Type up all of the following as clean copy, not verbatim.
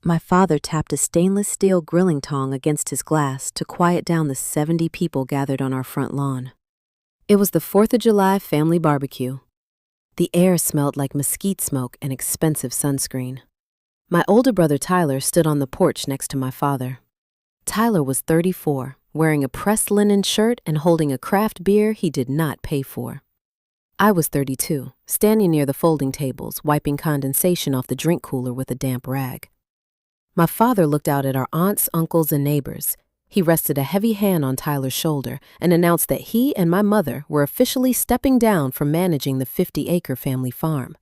My father tapped a stainless steel grilling tong against his glass to quiet down the 70 people gathered on our front lawn. It was the 4th of July family barbecue. The air smelled like mesquite smoke and expensive sunscreen. My older brother Tyler stood on the porch next to my father. Tyler was 34, wearing a pressed linen shirt and holding a craft beer he did not pay for. I was 32, standing near the folding tables, wiping condensation off the drink cooler with a damp rag. My father looked out at our aunts, uncles, and neighbors. He rested a heavy hand on Tyler's shoulder and announced that he and my mother were officially stepping down from managing the 50-acre family farm.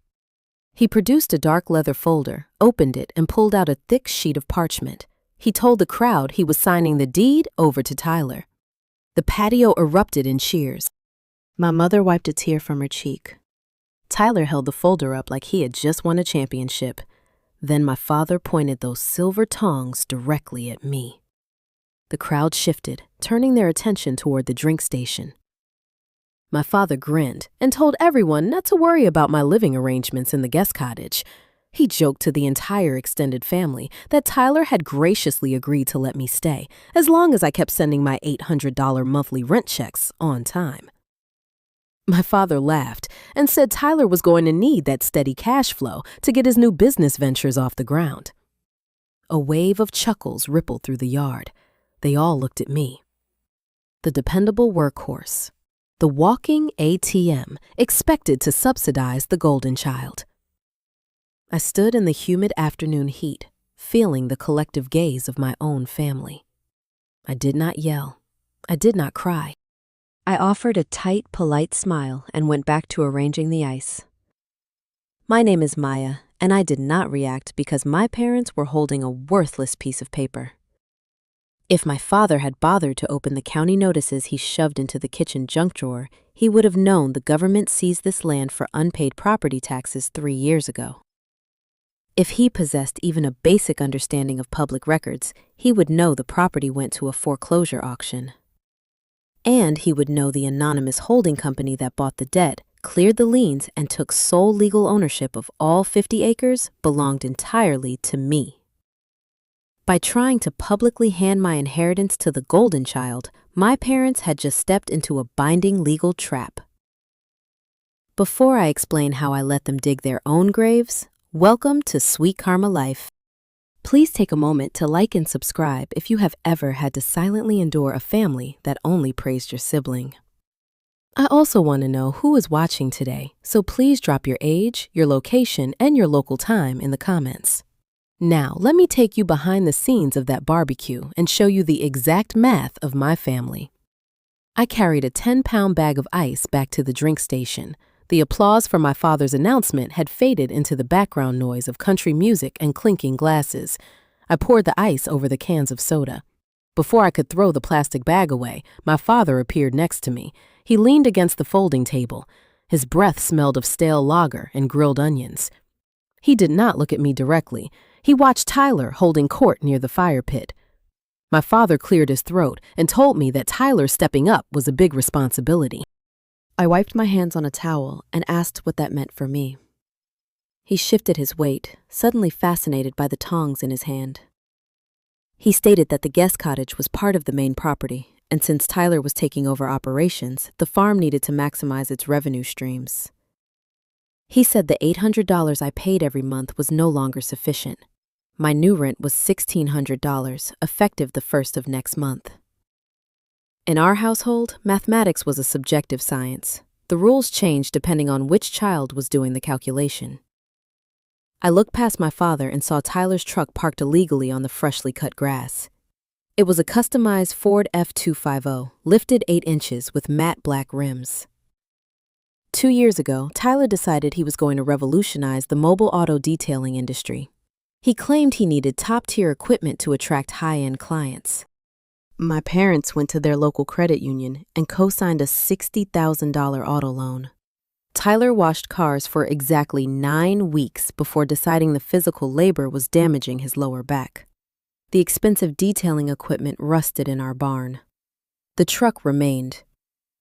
He produced a dark leather folder, opened it, and pulled out a thick sheet of parchment. He told the crowd he was signing the deed over to Tyler. The patio erupted in cheers. My mother wiped a tear from her cheek. Tyler held the folder up like he had just won a championship. Then my father pointed those silver tongs directly at me. The crowd shifted, turning their attention toward the drink station. My father grinned and told everyone not to worry about my living arrangements in the guest cottage. He joked to the entire extended family that Tyler had graciously agreed to let me stay, as long as I kept sending my $800 monthly rent checks on time. My father laughed and said Tyler was going to need that steady cash flow to get his new business ventures off the ground. A wave of chuckles rippled through the yard. They all looked at me. The dependable workhorse, the walking ATM, expected to subsidize the golden child. I stood in the humid afternoon heat, feeling the collective gaze of my own family. I did not yell. I did not cry. I offered a tight, polite smile and went back to arranging the ice. My name is Maya, and I did not react because my parents were holding a worthless piece of paper. If my father had bothered to open the county notices he shoved into the kitchen junk drawer, he would have known the government seized this land for unpaid property taxes 3 years ago. If he possessed even a basic understanding of public records, he would know the property went to a foreclosure auction. And he would know the anonymous holding company that bought the debt, cleared the liens, and took sole legal ownership of all 50 acres belonged entirely to me. By trying to publicly hand my inheritance to the golden child, my parents had just stepped into a binding legal trap. Before I explain how I let them dig their own graves, welcome to Sweet Karma Life. Please take a moment to like and subscribe if you have ever had to silently endure a family that only praised your sibling. I also want to know who is watching today, so please drop your age, your location, and your local time in the comments. Now, let me take you behind the scenes of that barbecue and show you the exact math of my family. I carried a 10-pound bag of ice back to the drink station. The applause for my father's announcement had faded into the background noise of country music and clinking glasses. I poured the ice over the cans of soda. Before I could throw the plastic bag away, my father appeared next to me. He leaned against the folding table. His breath smelled of stale lager and grilled onions. He did not look at me directly. He watched Tyler holding court near the fire pit. My father cleared his throat and told me that Tyler stepping up was a big responsibility. I wiped my hands on a towel and asked what that meant for me. He shifted his weight, suddenly fascinated by the tongs in his hand. He stated that the guest cottage was part of the main property, and since Tyler was taking over operations, the farm needed to maximize its revenue streams. He said the $800 I paid every month was no longer sufficient. My new rent was $1,600, effective the 1st of next month. In our household, mathematics was a subjective science. The rules changed depending on which child was doing the calculation. I looked past my father and saw Tyler's truck parked illegally on the freshly cut grass. It was a customized Ford F-250, lifted 8 inches with matte black rims. 2 years ago, Tyler decided he was going to revolutionize the mobile auto detailing industry. He claimed he needed top-tier equipment to attract high-end clients. My parents went to their local credit union and co-signed a $60,000 auto loan. Tyler washed cars for exactly 9 weeks before deciding the physical labor was damaging his lower back. The expensive detailing equipment rusted in our barn. The truck remained.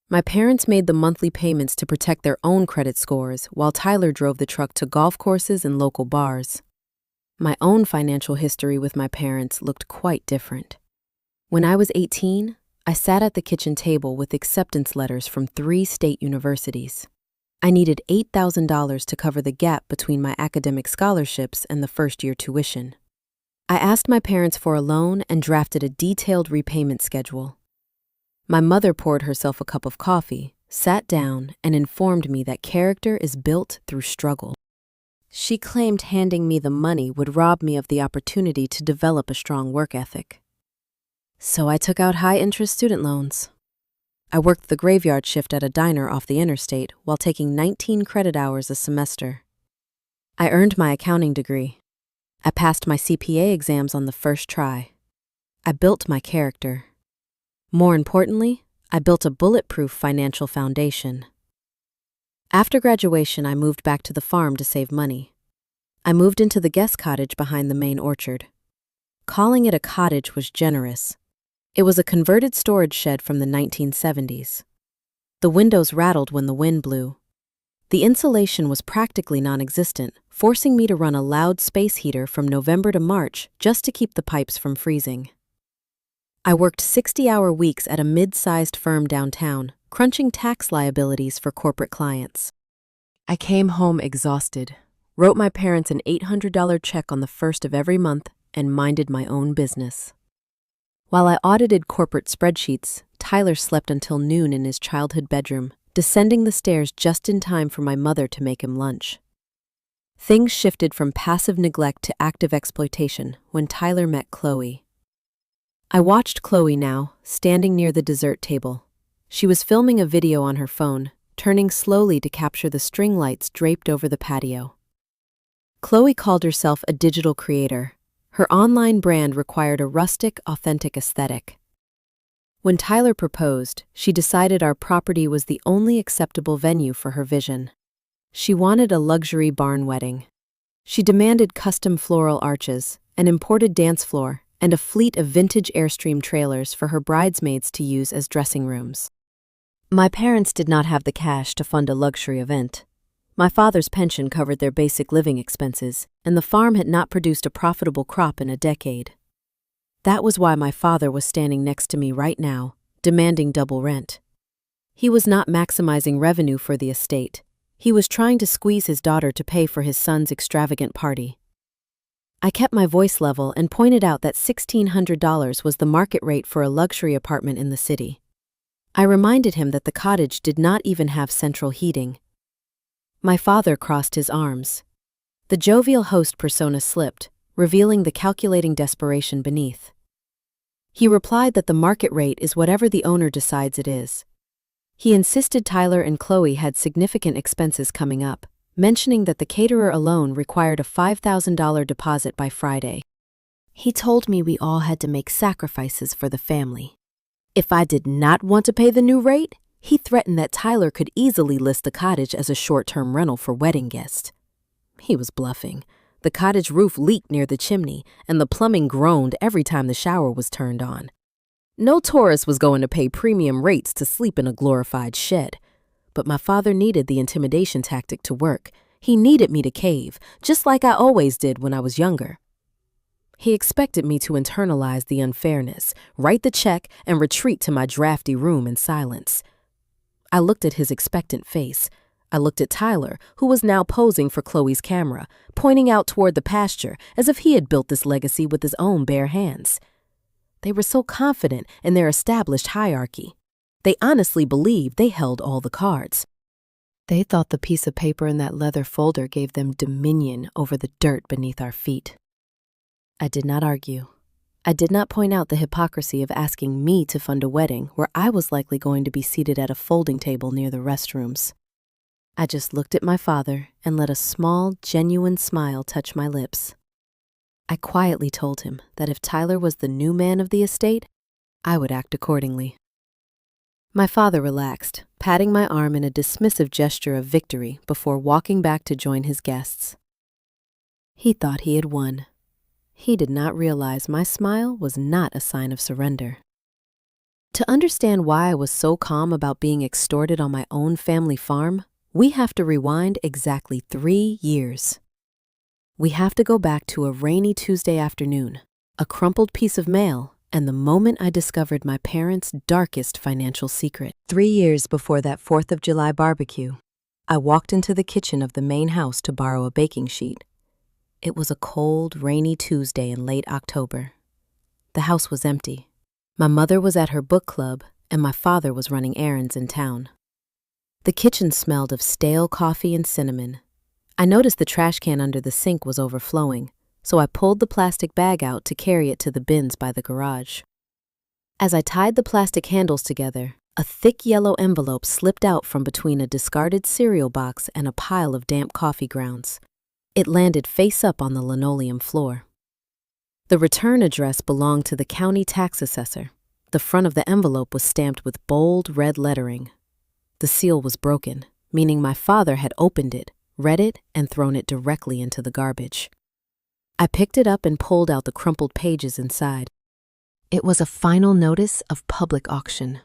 My parents made the monthly payments to protect their own credit scores while Tyler drove the truck to golf courses and local bars. My own financial history with my parents looked quite different. When I was 18, I sat at the kitchen table with acceptance letters from 3 state universities. I needed $8,000 to cover the gap between my academic scholarships and the first-year tuition. I asked my parents for a loan and drafted a detailed repayment schedule. My mother poured herself a cup of coffee, sat down, and informed me that character is built through struggle. She claimed handing me the money would rob me of the opportunity to develop a strong work ethic. So I took out high-interest student loans. I worked the graveyard shift at a diner off the interstate while taking 19 credit hours a semester. I earned my accounting degree. I passed my CPA exams on the first try. I built my character. More importantly, I built a bulletproof financial foundation. After graduation, I moved back to the farm to save money. I moved into the guest cottage behind the main orchard. Calling it a cottage was generous. It was a converted storage shed from the 1970s. The windows rattled when the wind blew. The insulation was practically non-existent, forcing me to run a loud space heater from November to March just to keep the pipes from freezing. I worked 60-hour weeks at a mid-sized firm downtown, crunching tax liabilities for corporate clients. I came home exhausted, wrote my parents an $800 check on the first of every month, and minded my own business. While I audited corporate spreadsheets, Tyler slept until noon in his childhood bedroom, descending the stairs just in time for my mother to make him lunch. Things shifted from passive neglect to active exploitation when Tyler met Chloe. I watched Chloe now, standing near the dessert table. She was filming a video on her phone, turning slowly to capture the string lights draped over the patio. Chloe called herself a digital creator. Her online brand required a rustic, authentic aesthetic. When Tyler proposed, she decided our property was the only acceptable venue for her vision. She wanted a luxury barn wedding. She demanded custom floral arches, an imported dance floor, and a fleet of vintage Airstream trailers for her bridesmaids to use as dressing rooms. My parents did not have the cash to fund a luxury event. My father's pension covered their basic living expenses, and the farm had not produced a profitable crop in a decade. That was why my father was standing next to me right now, demanding double rent. He was not maximizing revenue for the estate. He was trying to squeeze his daughter to pay for his son's extravagant party. I kept my voice level and pointed out that $1,600 was the market rate for a luxury apartment in the city. I reminded him that the cottage did not even have central heating. My father crossed his arms. The jovial host persona slipped, revealing the calculating desperation beneath. He replied that the market rate is whatever the owner decides it is. He insisted Tyler and Chloe had significant expenses coming up, mentioning that the caterer alone required a $5,000 deposit by Friday. He told me we all had to make sacrifices for the family. If I did not want to pay the new rate, he threatened that Tyler could easily list the cottage as a short-term rental for wedding guests. He was bluffing. The cottage roof leaked near the chimney, and the plumbing groaned every time the shower was turned on. No tourist was going to pay premium rates to sleep in a glorified shed. But my father needed the intimidation tactic to work. He needed me to cave, just like I always did when I was younger. He expected me to internalize the unfairness, write the check, and retreat to my drafty room in silence. I looked at his expectant face. I looked at Tyler, who was now posing for Chloe's camera, pointing out toward the pasture as if he had built this legacy with his own bare hands. They were so confident in their established hierarchy. They honestly believed they held all the cards. They thought the piece of paper in that leather folder gave them dominion over the dirt beneath our feet. I did not argue. I did not point out the hypocrisy of asking me to fund a wedding where I was likely going to be seated at a folding table near the restrooms. I just looked at my father and let a small, genuine smile touch my lips. I quietly told him that if Tyler was the new man of the estate, I would act accordingly. My father relaxed, patting my arm in a dismissive gesture of victory before walking back to join his guests. He thought he had won. He did not realize my smile was not a sign of surrender. To understand why I was so calm about being extorted on my own family farm, we have to rewind exactly 3 years. We have to go back to a rainy Tuesday afternoon, a crumpled piece of mail, and the moment I discovered my parents' darkest financial secret. 3 years before that 4th of July barbecue, I walked into the kitchen of the main house to borrow a baking sheet. It was a cold, rainy Tuesday in late October. The house was empty. My mother was at her book club, and my father was running errands in town. The kitchen smelled of stale coffee and cinnamon. I noticed the trash can under the sink was overflowing, so I pulled the plastic bag out to carry it to the bins by the garage. As I tied the plastic handles together, a thick yellow envelope slipped out from between a discarded cereal box and a pile of damp coffee grounds. It landed face up on the linoleum floor. The return address belonged to the county tax assessor. The front of the envelope was stamped with bold red lettering. The seal was broken, meaning my father had opened it, read it, and thrown it directly into the garbage. I picked it up and pulled out the crumpled pages inside. It was a final notice of public auction.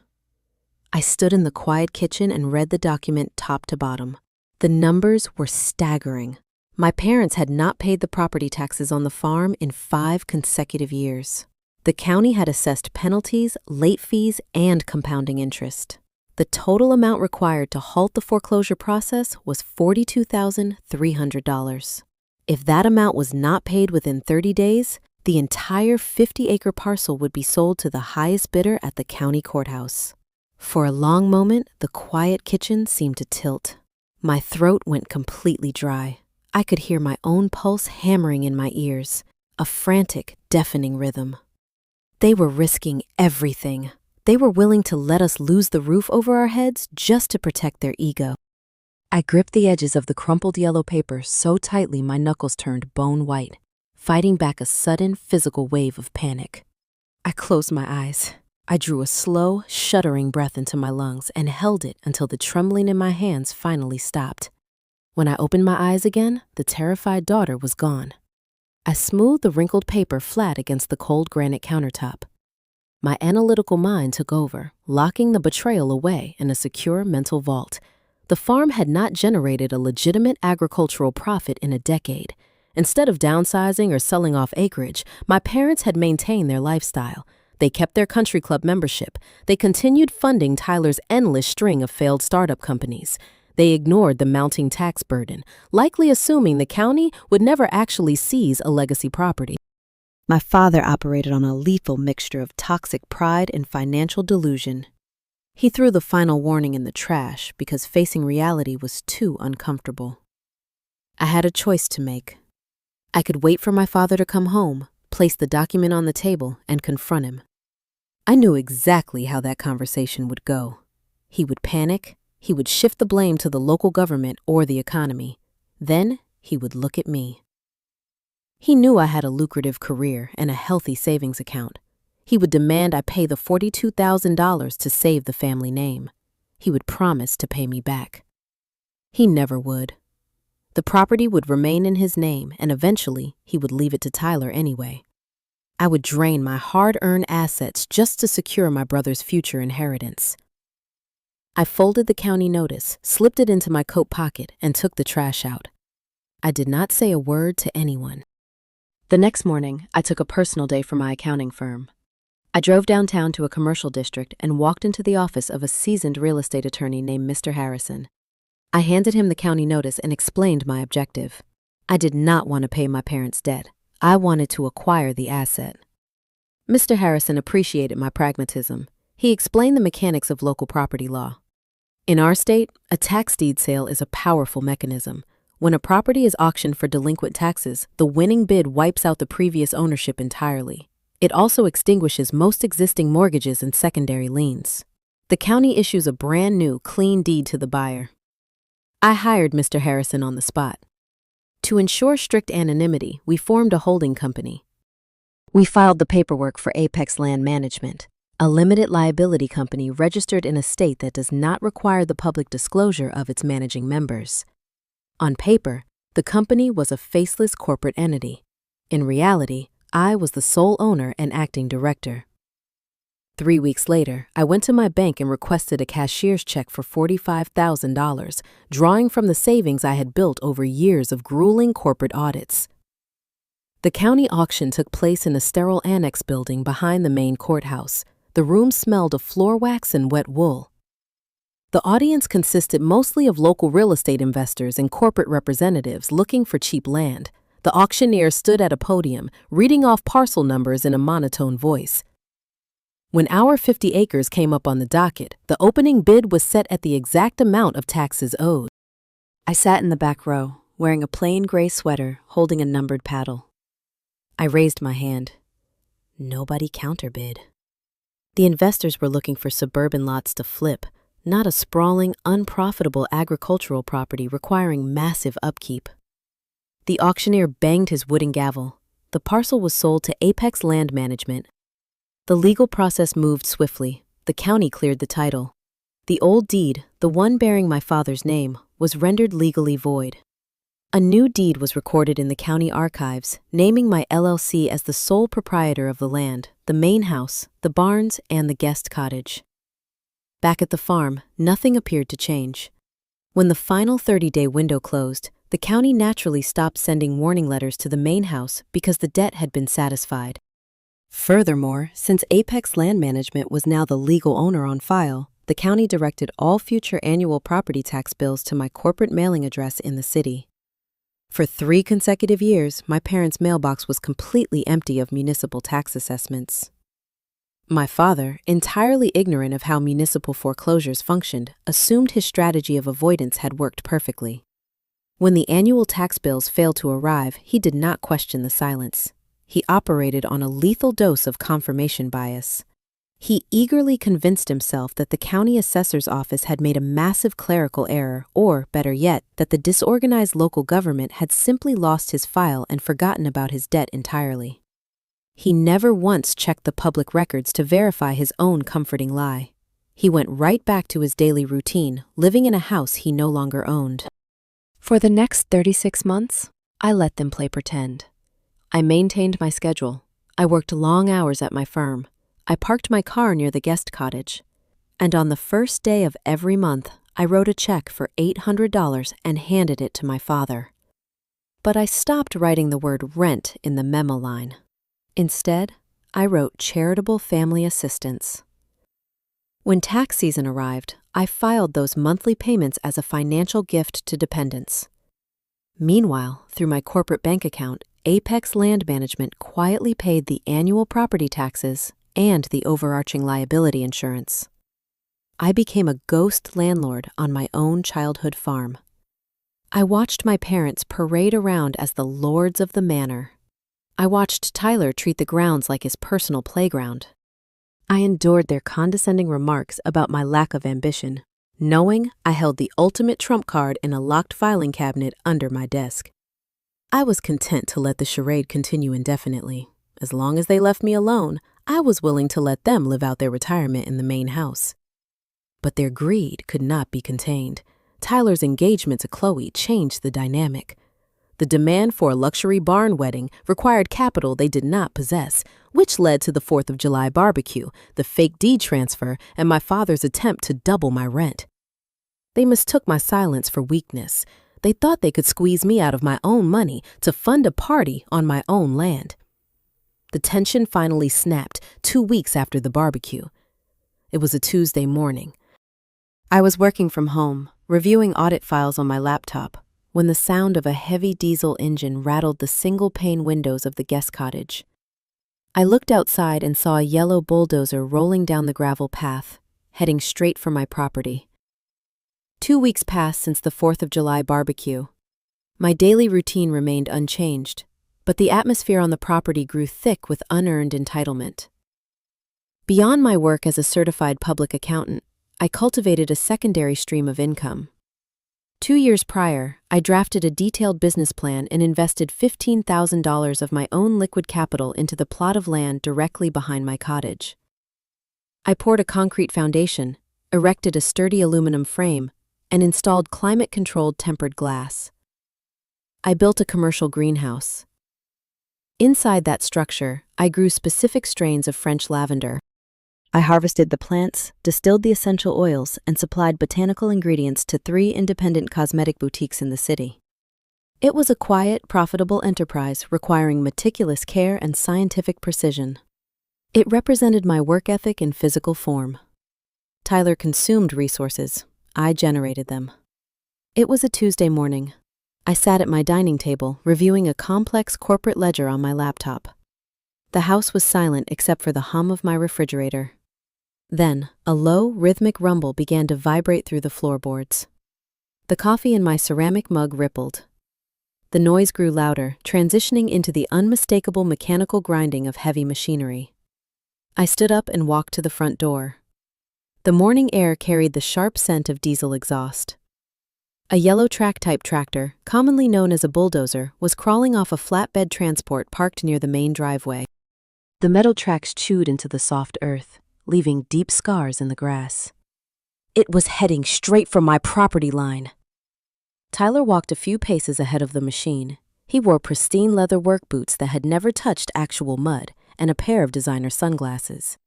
I stood in the quiet kitchen and read the document top to bottom. The numbers were staggering. My parents had not paid the property taxes on the farm in 5 consecutive years. The county had assessed penalties, late fees, and compounding interest. The total amount required to halt the foreclosure process was $42,300. If that amount was not paid within 30 days, the entire 50-acre parcel would be sold to the highest bidder at the county courthouse. For a long moment, the quiet kitchen seemed to tilt. My throat went completely dry. I could hear my own pulse hammering in my ears, a frantic, deafening rhythm. They were risking everything. They were willing to let us lose the roof over our heads just to protect their ego. I gripped the edges of the crumpled yellow paper so tightly my knuckles turned bone white, fighting back a sudden physical wave of panic. I closed my eyes. I drew a slow, shuddering breath into my lungs and held it until the trembling in my hands finally stopped. When I opened my eyes again, the terrified daughter was gone. I smoothed the wrinkled paper flat against the cold granite countertop. My analytical mind took over, locking the betrayal away in a secure mental vault. The farm had not generated a legitimate agricultural profit in a decade. Instead of downsizing or selling off acreage, my parents had maintained their lifestyle. They kept their country club membership. They continued funding Tyler's endless string of failed startup companies. They ignored the mounting tax burden, likely assuming the county would never actually seize a legacy property. My father operated on a lethal mixture of toxic pride and financial delusion. He threw the final warning in the trash because facing reality was too uncomfortable. I had a choice to make. I could wait for my father to come home, place the document on the table, and confront him. I knew exactly how that conversation would go. He would panic. He would shift the blame to the local government or the economy. Then he would look at me. He knew I had a lucrative career and a healthy savings account. He would demand I pay the $42,000 to save the family name. He would promise to pay me back. He never would. The property would remain in his name, and eventually he would leave it to Tyler anyway. I would drain my hard-earned assets just to secure my brother's future inheritance. I folded the county notice, slipped it into my coat pocket, and took the trash out. I did not say a word to anyone. The next morning, I took a personal day for my accounting firm. I drove downtown to a commercial district and walked into the office of a seasoned real estate attorney named Mr. Harrison. I handed him the county notice and explained my objective. I did not want to pay my parents' debt. I wanted to acquire the asset. Mr. Harrison appreciated my pragmatism. He explained the mechanics of local property law. In our state, a tax deed sale is a powerful mechanism. When a property is auctioned for delinquent taxes, the winning bid wipes out the previous ownership entirely. It also extinguishes most existing mortgages and secondary liens. The county issues a brand new, clean deed to the buyer. I hired Mr. Harrison on the spot. To ensure strict anonymity, we formed a holding company. We filed the paperwork for Apex Land Management, a limited liability company registered in a state that does not require the public disclosure of its managing members. On paper, the company was a faceless corporate entity. In reality, I was the sole owner and acting director. 3 weeks later, I went to my bank and requested a cashier's check for $45,000, drawing from the savings I had built over years of grueling corporate audits. The county auction took place in a sterile annex building behind the main courthouse. The room smelled of floor wax and wet wool. The audience consisted mostly of local real estate investors and corporate representatives looking for cheap land. The auctioneer stood at a podium, reading off parcel numbers in a monotone voice. When our 50 acres came up on the docket, the opening bid was set at the exact amount of taxes owed. I sat in the back row, wearing a plain gray sweater, holding a numbered paddle. I raised my hand. Nobody counterbid. The investors were looking for suburban lots to flip, not a sprawling, unprofitable agricultural property requiring massive upkeep. The auctioneer banged his wooden gavel. The parcel was sold to Apex Land Management. The legal process moved swiftly. The county cleared the title. The old deed, the one bearing my father's name, was rendered legally void. A new deed was recorded in the county archives, naming my LLC as the sole proprietor of the land, the main house, the barns, and the guest cottage. Back at the farm, nothing appeared to change. When the final 30-day window closed, the county naturally stopped sending warning letters to the main house because the debt had been satisfied. Furthermore, since Apex Land Management was now the legal owner on file, the county directed all future annual property tax bills to my corporate mailing address in the city. For 3 consecutive years, my parents' mailbox was completely empty of municipal tax assessments. My father, entirely ignorant of how municipal foreclosures functioned, assumed his strategy of avoidance had worked perfectly. When the annual tax bills failed to arrive, he did not question the silence. He operated on a lethal dose of confirmation bias. He eagerly convinced himself that the county assessor's office had made a massive clerical error, or, better yet, that the disorganized local government had simply lost his file and forgotten about his debt entirely. He never once checked the public records to verify his own comforting lie. He went right back to his daily routine, living in a house he no longer owned. For the next 36 months, I let them play pretend. I maintained my schedule. I worked long hours at my firm. I parked my car near the guest cottage. And on the first day of every month, I wrote a check for $800 and handed it to my father. But I stopped writing the word rent in the memo line. Instead, I wrote charitable family assistance. When tax season arrived, I filed those monthly payments as a financial gift to dependents. Meanwhile, through my corporate bank account, Apex Land Management quietly paid the annual property taxes and the overarching liability insurance. I became a ghost landlord on my own childhood farm. I watched my parents parade around as the lords of the manor. I watched Tyler treat the grounds like his personal playground. I endured their condescending remarks about my lack of ambition, knowing I held the ultimate trump card in a locked filing cabinet under my desk. I was content to let the charade continue indefinitely. As long as they left me alone, I was willing to let them live out their retirement in the main house. But their greed could not be contained. Tyler's engagement to Chloe changed the dynamic. The demand for a luxury barn wedding required capital they did not possess, which led to the 4th of July barbecue, the fake deed transfer, and my father's attempt to double my rent. They mistook my silence for weakness. They thought they could squeeze me out of my own money to fund a party on my own land. The tension finally snapped 2 weeks after the barbecue. It was a Tuesday morning. I was working from home, reviewing audit files on my laptop, when the sound of a heavy diesel engine rattled the single-pane windows of the guest cottage. I looked outside and saw a yellow bulldozer rolling down the gravel path, heading straight for my property. 2 weeks passed since the 4th of July barbecue. My daily routine remained unchanged, but the atmosphere on the property grew thick with unearned entitlement. Beyond my work as a certified public accountant, I cultivated a secondary stream of income. 2 years prior, I drafted a detailed business plan and invested $15,000 of my own liquid capital into the plot of land directly behind my cottage. I poured a concrete foundation, erected a sturdy aluminum frame, and installed climate-controlled tempered glass. I built a commercial greenhouse. Inside that structure, I grew specific strains of French lavender. I harvested the plants, distilled the essential oils, and supplied botanical ingredients to 3 independent cosmetic boutiques in the city. It was a quiet, profitable enterprise requiring meticulous care and scientific precision. It represented my work ethic in physical form. Tyler consumed resources. I generated them. It was a Tuesday morning. I sat at my dining table, reviewing a complex corporate ledger on my laptop. The house was silent except for the hum of my refrigerator. Then, a low, rhythmic rumble began to vibrate through the floorboards. The coffee in my ceramic mug rippled. The noise grew louder, transitioning into the unmistakable mechanical grinding of heavy machinery. I stood up and walked to the front door. The morning air carried the sharp scent of diesel exhaust. A yellow track-type tractor, commonly known as a bulldozer, was crawling off a flatbed transport parked near the main driveway. The metal tracks chewed into the soft earth, leaving deep scars in the grass. It was heading straight for my property line. Tyler walked a few paces ahead of the machine. He wore pristine leather work boots that had never touched actual mud and a pair of designer sunglasses.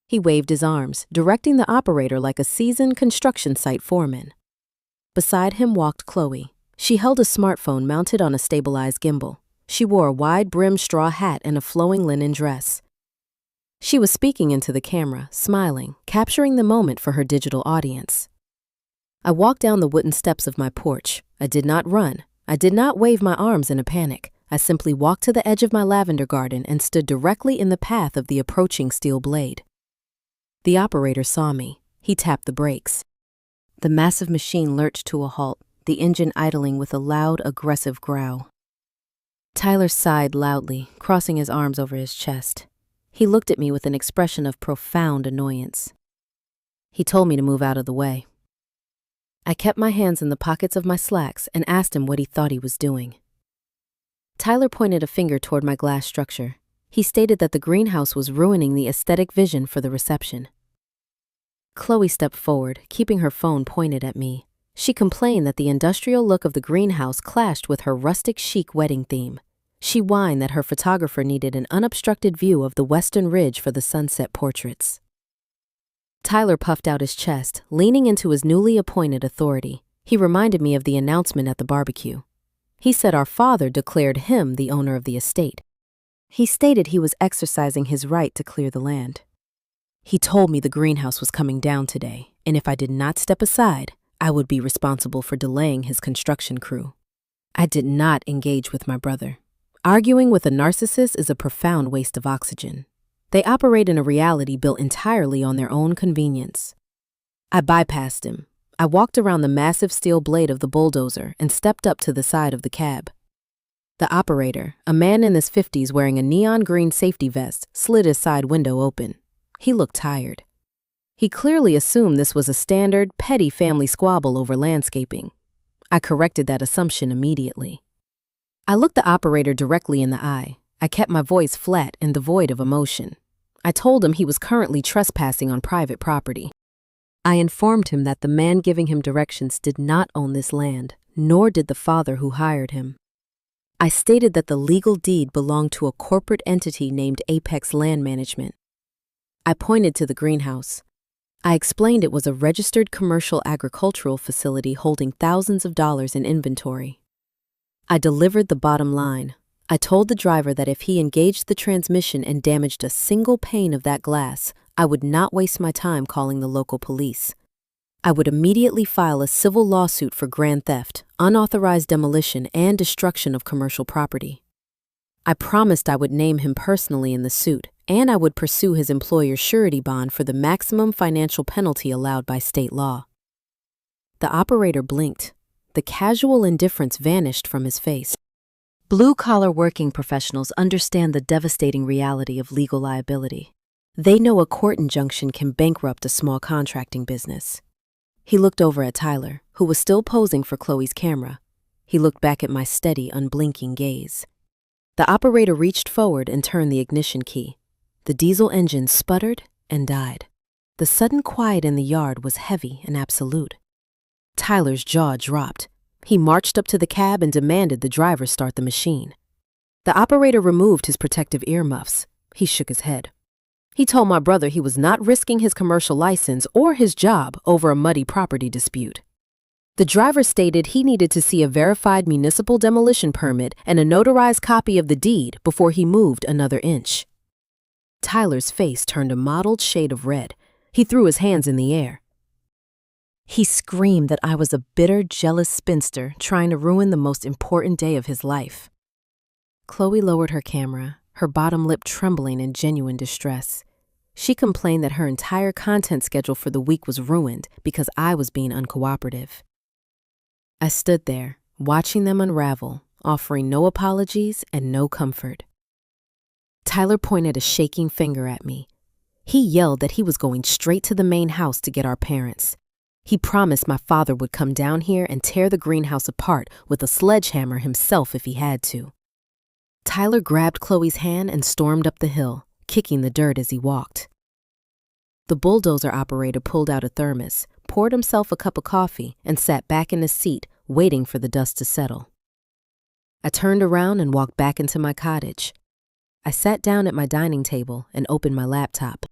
He waved his arms, directing the operator like a seasoned construction site foreman. Beside him walked Chloe. She held a smartphone mounted on a stabilized gimbal. She wore a wide-brimmed straw hat and a flowing linen dress. She was speaking into the camera, smiling, capturing the moment for her digital audience. I walked down the wooden steps of my porch. I did not run. I did not wave my arms in a panic. I simply walked to the edge of my lavender garden and stood directly in the path of the approaching steel blade. The operator saw me. He tapped the brakes. The massive machine lurched to a halt, the engine idling with a loud, aggressive growl. Tyler sighed loudly, crossing his arms over his chest. He looked at me with an expression of profound annoyance. He told me to move out of the way. I kept my hands in the pockets of my slacks and asked him what he thought he was doing. Tyler pointed a finger toward my glass structure. He stated that the greenhouse was ruining the aesthetic vision for the reception. Chloe stepped forward, keeping her phone pointed at me. She complained that the industrial look of the greenhouse clashed with her rustic chic wedding theme. She whined that her photographer needed an unobstructed view of the western ridge for the sunset portraits. Tyler puffed out his chest, leaning into his newly appointed authority. He reminded me of the announcement at the barbecue. He said our father declared him the owner of the estate. He stated he was exercising his right to clear the land. He told me the greenhouse was coming down today, and if I did not step aside, I would be responsible for delaying his construction crew. I did not engage with my brother. Arguing with a narcissist is a profound waste of oxygen. They operate in a reality built entirely on their own convenience. I bypassed him. I walked around the massive steel blade of the bulldozer and stepped up to the side of the cab. The operator, a man in his 50s wearing a neon green safety vest, slid his side window open. He looked tired. He clearly assumed this was a standard, petty family squabble over landscaping. I corrected that assumption immediately. I looked the operator directly in the eye. I kept my voice flat and devoid of emotion. I told him he was currently trespassing on private property. I informed him that the man giving him directions did not own this land, nor did the father who hired him. I stated that the legal deed belonged to a corporate entity named Apex Land Management. I pointed to the greenhouse. I explained it was a registered commercial agricultural facility holding thousands of dollars in inventory. I delivered the bottom line. I told the driver that if he engaged the transmission and damaged a single pane of that glass, I would not waste my time calling the local police. I would immediately file a civil lawsuit for grand theft, unauthorized demolition, and destruction of commercial property. I promised I would name him personally in the suit, and I would pursue his employer's surety bond for the maximum financial penalty allowed by state law. The operator blinked. The casual indifference vanished from his face. Blue-collar working professionals understand the devastating reality of legal liability. They know a court injunction can bankrupt a small contracting business. He looked over at Tyler, who was still posing for Chloe's camera. He looked back at my steady, unblinking gaze. The operator reached forward and turned the ignition key. The diesel engine sputtered and died. The sudden quiet in the yard was heavy and absolute. Tyler's jaw dropped. He marched up to the cab and demanded the driver start the machine. The operator removed his protective earmuffs. He shook his head. He told my brother he was not risking his commercial license or his job over a muddy property dispute. The driver stated he needed to see a verified municipal demolition permit and a notarized copy of the deed before he moved another inch. Tyler's face turned a mottled shade of red. He threw his hands in the air. He screamed that I was a bitter, jealous spinster trying to ruin the most important day of his life. Chloe lowered her camera, her bottom lip trembling in genuine distress. She complained that her entire content schedule for the week was ruined because I was being uncooperative. I stood there, watching them unravel, offering no apologies and no comfort. Tyler pointed a shaking finger at me. He yelled that he was going straight to the main house to get our parents. He promised my father would come down here and tear the greenhouse apart with a sledgehammer himself if he had to. Tyler grabbed Chloe's hand and stormed up the hill, kicking the dirt as he walked. The bulldozer operator pulled out a thermos, poured himself a cup of coffee, and sat back in his seat, waiting for the dust to settle. I turned around and walked back into my cottage. I sat down at my dining table and opened my laptop.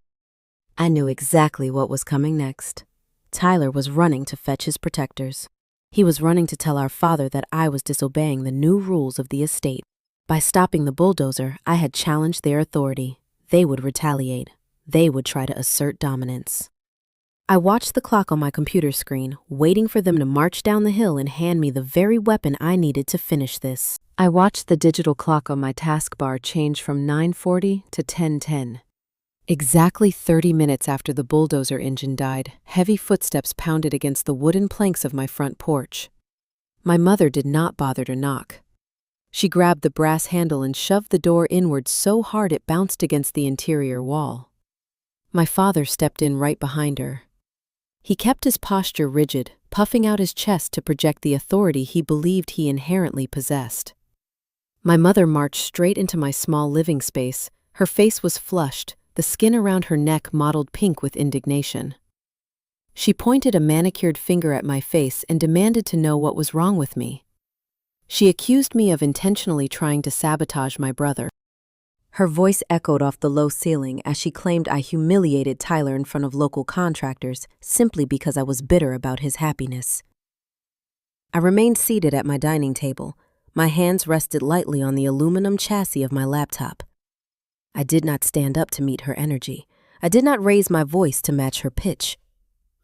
I knew exactly what was coming next. Tyler was running to fetch his protectors. He was running to tell our father that I was disobeying the new rules of the estate. By stopping the bulldozer, I had challenged their authority. They would retaliate. They would try to assert dominance. I watched the clock on my computer screen, waiting for them to march down the hill and hand me the very weapon I needed to finish this. I watched the digital clock on my taskbar change from 9:40 to 10:10. Exactly 30 minutes after the bulldozer engine died, heavy footsteps pounded against the wooden planks of my front porch. My mother did not bother to knock. She grabbed the brass handle and shoved the door inward so hard it bounced against the interior wall. My father stepped in right behind her. He kept his posture rigid, puffing out his chest to project the authority he believed he inherently possessed. My mother marched straight into my small living space. Her face was flushed, the skin around her neck mottled pink with indignation. She pointed a manicured finger at my face and demanded to know what was wrong with me. She accused me of intentionally trying to sabotage my brother. Her voice echoed off the low ceiling as she claimed I humiliated Tyler in front of local contractors simply because I was bitter about his happiness. I remained seated at my dining table. My hands rested lightly on the aluminum chassis of my laptop. I did not stand up to meet her energy. I did not raise my voice to match her pitch.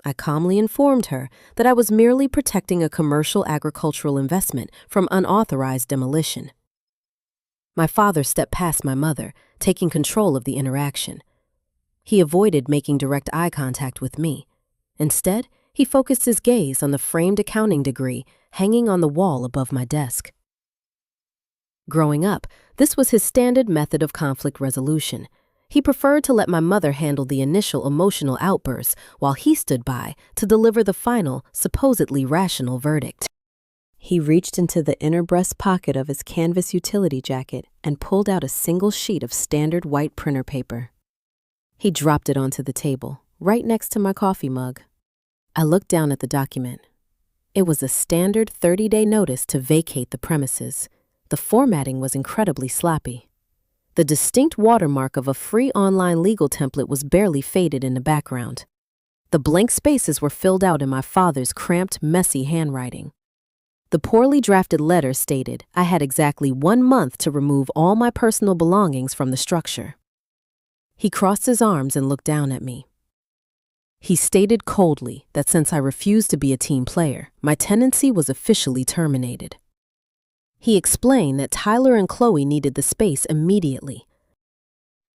I calmly informed her that I was merely protecting a commercial agricultural investment from unauthorized demolition. My father stepped past my mother, taking control of the interaction. He avoided making direct eye contact with me. Instead, he focused his gaze on the framed accounting degree hanging on the wall above my desk. Growing up, this was his standard method of conflict resolution. He preferred to let my mother handle the initial emotional outbursts while he stood by to deliver the final, supposedly rational verdict. He reached into the inner breast pocket of his canvas utility jacket and pulled out a single sheet of standard white printer paper. He dropped it onto the table, right next to my coffee mug. I looked down at the document. It was a standard 30-day notice to vacate the premises. The formatting was incredibly sloppy. The distinct watermark of a free online legal template was barely faded in the background. The blank spaces were filled out in my father's cramped, messy handwriting. The poorly drafted letter stated I had exactly 1 month to remove all my personal belongings from the structure. He crossed his arms and looked down at me. He stated coldly that since I refused to be a team player, my tenancy was officially terminated. He explained that Tyler and Chloe needed the space immediately.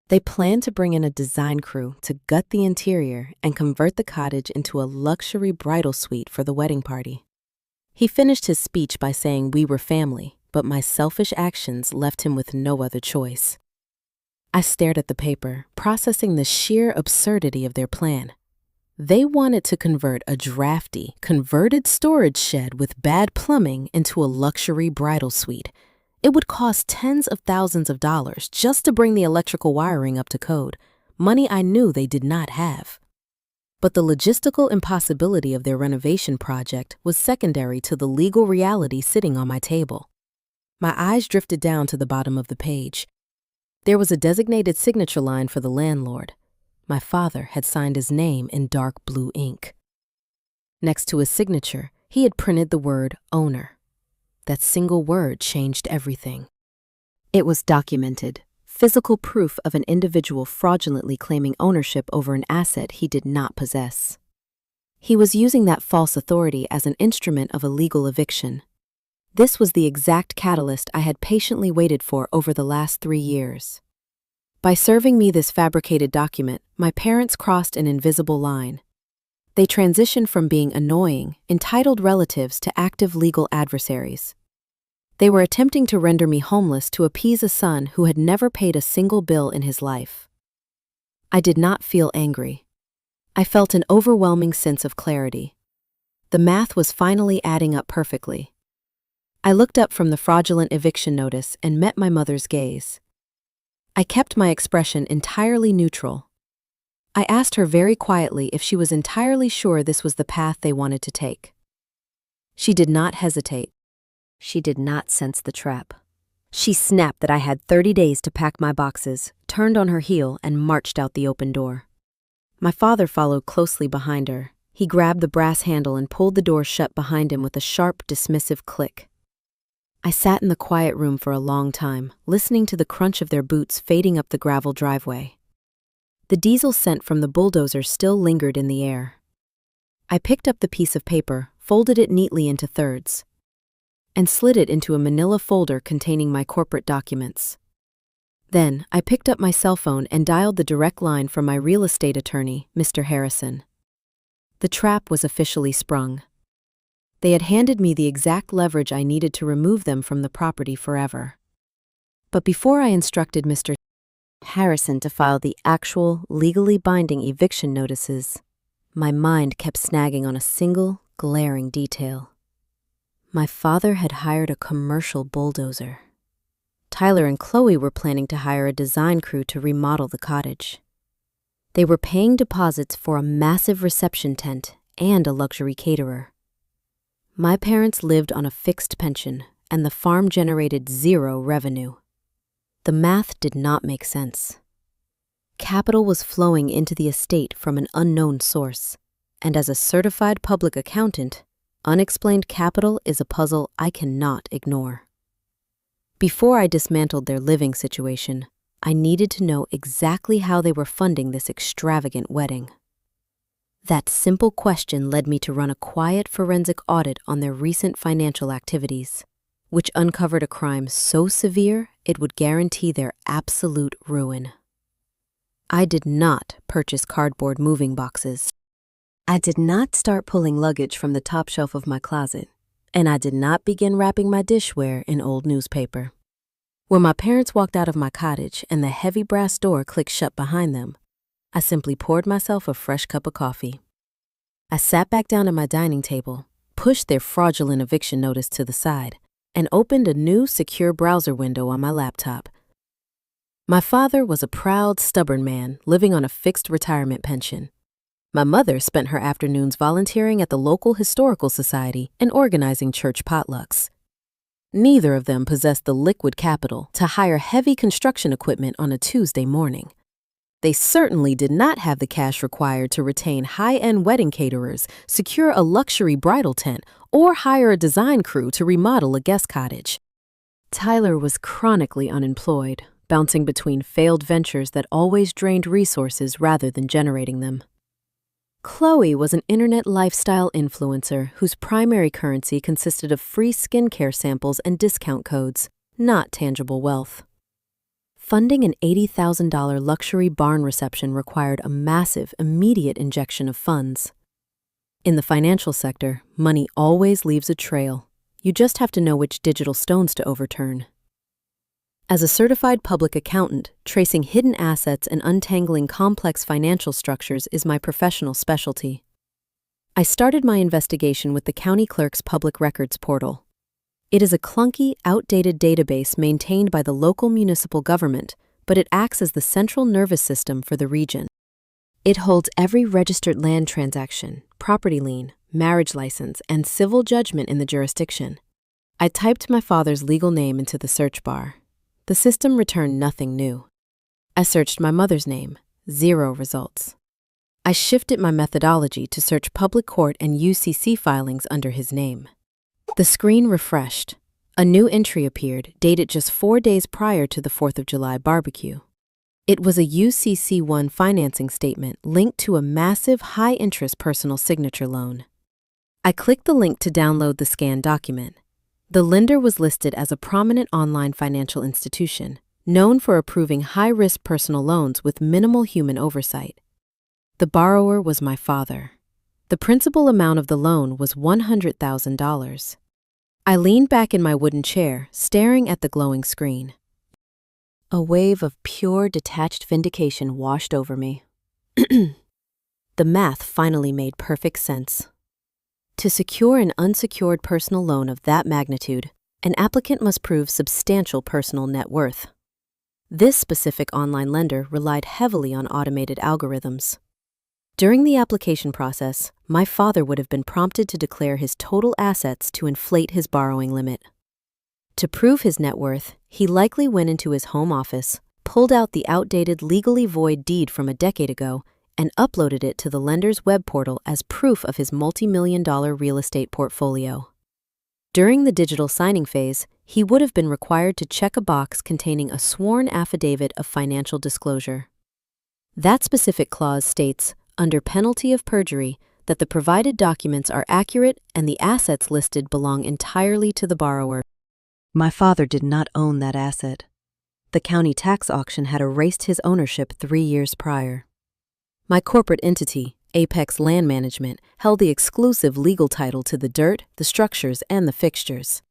They planned to bring in a design crew to gut the interior and convert the cottage into a luxury bridal suite for the wedding party. He finished his speech by saying we were family, but my selfish actions left him with no other choice. I stared at the paper, processing the sheer absurdity of their plan. They wanted to convert a drafty, converted storage shed with bad plumbing into a luxury bridal suite. It would cost tens of thousands of dollars just to bring the electrical wiring up to code, money I knew they did not have. But the logistical impossibility of their renovation project was secondary to the legal reality sitting on my table. My eyes drifted down to the bottom of the page. There was a designated signature line for the landlord. My father had signed his name in dark blue ink. Next to his signature, He had printed the word owner. That single word changed everything. It was documented, physical proof of an individual fraudulently claiming ownership over an asset he did not possess. He was using that false authority as an instrument of illegal eviction. This was the exact catalyst I had patiently waited for over the last 3 years. By serving me this fabricated document, my parents crossed an invisible line. They transitioned from being annoying, entitled relatives to active legal adversaries. They were attempting to render me homeless to appease a son who had never paid a single bill in his life. I did not feel angry. I felt an overwhelming sense of clarity. The math was finally adding up perfectly. I looked up from the fraudulent eviction notice and met my mother's gaze. I kept my expression entirely neutral. I asked her very quietly if she was entirely sure this was the path they wanted to take. She did not hesitate. She did not sense the trap. She snapped that I had 30 days to pack my boxes, turned on her heel, and marched out the open door. My father followed closely behind her. He grabbed the brass handle and pulled the door shut behind him with a sharp, dismissive click. I sat in the quiet room for a long time, listening to the crunch of their boots fading up the gravel driveway. The diesel scent from the bulldozer still lingered in the air. I picked up the piece of paper, folded it neatly into thirds, and slid it into a manila folder containing my corporate documents. Then, I picked up my cell phone and dialed the direct line from my real estate attorney, Mr. Harrison. The trap was officially sprung. They had handed me the exact leverage I needed to remove them from the property forever. But before I instructed Mr. Harrison to file the actual, legally binding eviction notices, my mind kept snagging on a single, glaring detail. My father had hired a commercial bulldozer. Tyler and Chloe were planning to hire a design crew to remodel the cottage. They were paying deposits for a massive reception tent and a luxury caterer. My parents lived on a fixed pension, and the farm generated zero revenue. The math did not make sense. Capital was flowing into the estate from an unknown source, and as a certified public accountant, unexplained capital is a puzzle I cannot ignore. Before I dismantled their living situation, I needed to know exactly how they were funding this extravagant wedding. That simple question led me to run a quiet forensic audit on their recent financial activities, which uncovered a crime so severe it would guarantee their absolute ruin. I did not purchase cardboard moving boxes. I did not start pulling luggage from the top shelf of my closet, and I did not begin wrapping my dishware in old newspaper. When my parents walked out of my cottage and the heavy brass door clicked shut behind them, I simply poured myself a fresh cup of coffee. I sat back down at my dining table, pushed their fraudulent eviction notice to the side, and opened a new secure browser window on my laptop. My father was a proud, stubborn man living on a fixed retirement pension. My mother spent her afternoons volunteering at the local historical society and organizing church potlucks. Neither of them possessed the liquid capital to hire heavy construction equipment on a Tuesday morning. They certainly did not have the cash required to retain high-end wedding caterers, secure a luxury bridal tent, or hire a design crew to remodel a guest cottage. Tyler was chronically unemployed, bouncing between failed ventures that always drained resources rather than generating them. Chloe was an internet lifestyle influencer whose primary currency consisted of free skincare samples and discount codes, not tangible wealth. Funding an $80,000 luxury barn reception required a massive, immediate injection of funds. In the financial sector, money always leaves a trail. You just have to know which digital stones to overturn. As a certified public accountant, tracing hidden assets and untangling complex financial structures is my professional specialty. I started my investigation with the county clerk's public records portal. It is a clunky, outdated database maintained by the local municipal government, but it acts as the central nervous system for the region. It holds every registered land transaction, property lien, marriage license, and civil judgment in the jurisdiction. I typed my father's legal name into the search bar. The system returned nothing new. I searched my mother's name, 0 results. I shifted my methodology to search public court and UCC filings under his name. The screen refreshed. A new entry appeared, dated just 4 days prior to the 4th of July barbecue. It was a UCC-1 financing statement linked to a massive, high-interest personal signature loan. I clicked the link to download the scanned document. The lender was listed as a prominent online financial institution, known for approving high-risk personal loans with minimal human oversight. The borrower was my father. The principal amount of the loan was $100,000. I leaned back in my wooden chair, staring at the glowing screen. A wave of pure, detached vindication washed over me. The math finally made perfect sense. To secure an unsecured personal loan of that magnitude, an applicant must prove substantial personal net worth. This specific online lender relied heavily on automated algorithms. During the application process, my father would have been prompted to declare his total assets to inflate his borrowing limit. To prove his net worth, he likely went into his home office, pulled out the outdated legally void deed from a decade ago, and uploaded it to the lender's web portal as proof of his multi-million-dollar real estate portfolio. During the digital signing phase, he would have been required to check a box containing a sworn affidavit of financial disclosure. That specific clause states, under penalty of perjury, that the provided documents are accurate and the assets listed belong entirely to the borrower. My father did not own that asset. The county tax auction had erased his ownership 3 years prior. My corporate entity, Apex Land Management, held the exclusive legal title to the dirt, the structures, and the fixtures.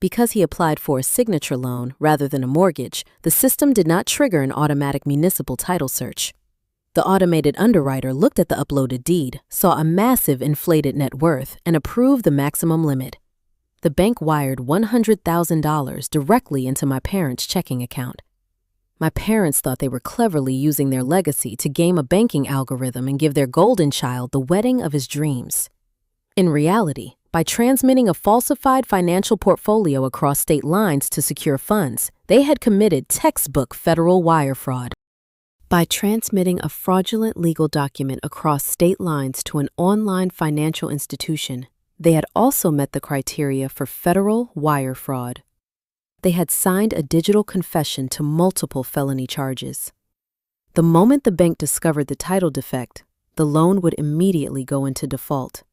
Because he applied for a signature loan rather than a mortgage, the system did not trigger an automatic municipal title search. The automated underwriter looked at the uploaded deed, saw a massive inflated net worth, and approved the maximum limit. The bank wired $100,000 directly into my parents' checking account. My parents thought they were cleverly using their legacy to game a banking algorithm and give their golden child the wedding of his dreams. In reality, by transmitting a falsified financial portfolio across state lines to secure funds, they had committed textbook federal wire fraud. By transmitting a fraudulent legal document across state lines to an online financial institution, they had also met the criteria for federal wire fraud. They had signed a digital confession to multiple felony charges. The moment the bank discovered the title defect, the loan would immediately go into default.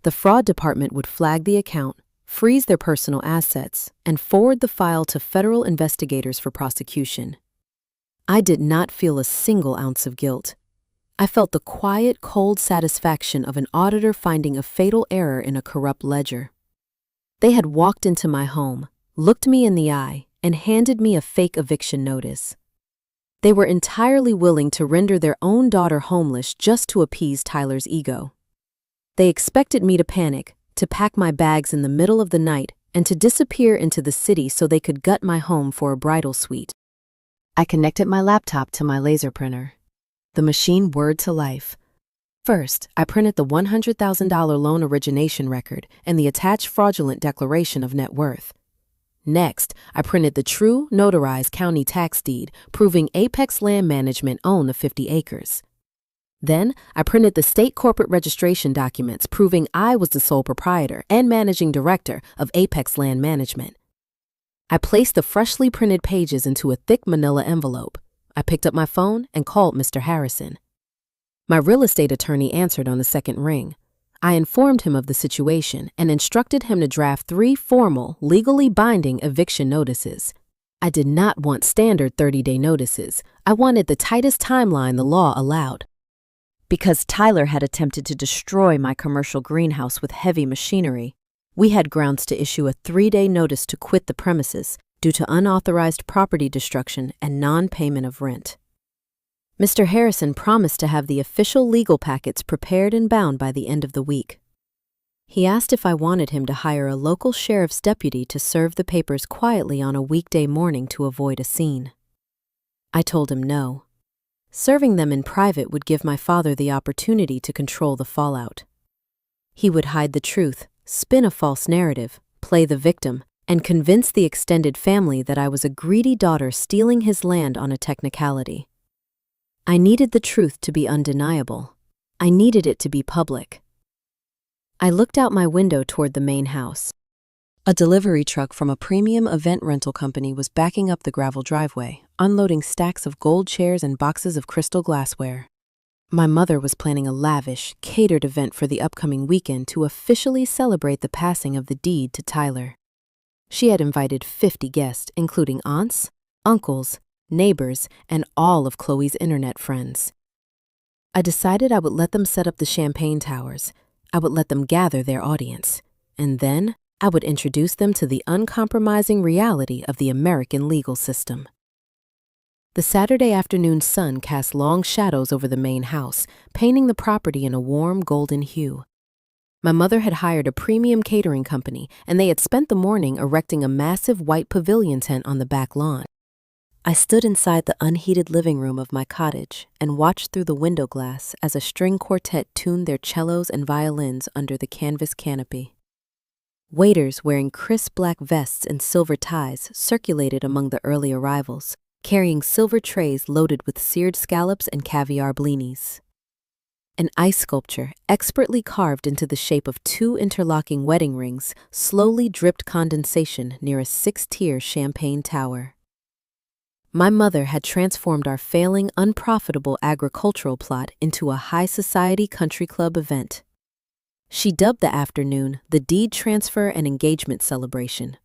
The fraud department would flag the account, freeze their personal assets, and forward the file to federal investigators for prosecution. I did not feel a single ounce of guilt. I felt the quiet, cold satisfaction of an auditor finding a fatal error in a corrupt ledger. They had walked into my home, looked me in the eye, and handed me a fake eviction notice. They were entirely willing to render their own daughter homeless just to appease Tyler's ego. They expected me to panic, to pack my bags in the middle of the night, and to disappear into the city so they could gut my home for a bridal suite. I connected my laptop to my laser printer. The machine whirred to life. First, I printed the $100,000 loan origination record and the attached fraudulent declaration of net worth. Next, I printed the true, notarized county tax deed proving Apex Land Management owned the 50 acres. Then, I printed the state corporate registration documents proving I was the sole proprietor and managing director of Apex Land Management. I placed the freshly printed pages into a thick manila envelope. I picked up my phone and called Mr. Harrison. My real estate attorney answered on the second ring. I informed him of the situation and instructed him to draft 3 formal, legally binding eviction notices. I did not want standard 30-day notices. I wanted the tightest timeline the law allowed. Because Tyler had attempted to destroy my commercial greenhouse with heavy machinery, we had grounds to issue a 3-day notice to quit the premises due to unauthorized property destruction and non-payment of rent. Mr. Harrison promised to have the official legal packets prepared and bound by the end of the week. He asked if I wanted him to hire a local sheriff's deputy to serve the papers quietly on a weekday morning to avoid a scene. I told him no. Serving them in private would give my father the opportunity to control the fallout. He would hide the truth, spin a false narrative, play the victim, and convince the extended family that I was a greedy daughter stealing his land on a technicality. I needed the truth to be undeniable. I needed it to be public. I looked out my window toward the main house. A delivery truck from a premium event rental company was backing up the gravel driveway, unloading stacks of gold chairs and boxes of crystal glassware. My mother was planning a lavish, catered event for the upcoming weekend to officially celebrate the passing of the deed to Tyler. She had invited 50 guests, including aunts, uncles, neighbors, and all of Chloe's internet friends. I decided I would let them set up the champagne towers. I would let them gather their audience. And then I would introduce them to the uncompromising reality of the American legal system. The Saturday afternoon sun cast long shadows over the main house, painting the property in a warm golden hue. My mother had hired a premium catering company, and they had spent the morning erecting a massive white pavilion tent on the back lawn. I stood inside the unheated living room of my cottage and watched through the window glass as a string quartet tuned their cellos and violins under the canvas canopy. Waiters wearing crisp black vests and silver ties circulated among the early arrivals, carrying silver trays loaded with seared scallops and caviar blinis. An ice sculpture, expertly carved into the shape of 2 interlocking wedding rings, slowly dripped condensation near a 6-tier champagne tower. My mother had transformed our failing, unprofitable agricultural plot into a high society country club event. She dubbed the afternoon the deed transfer and engagement celebration.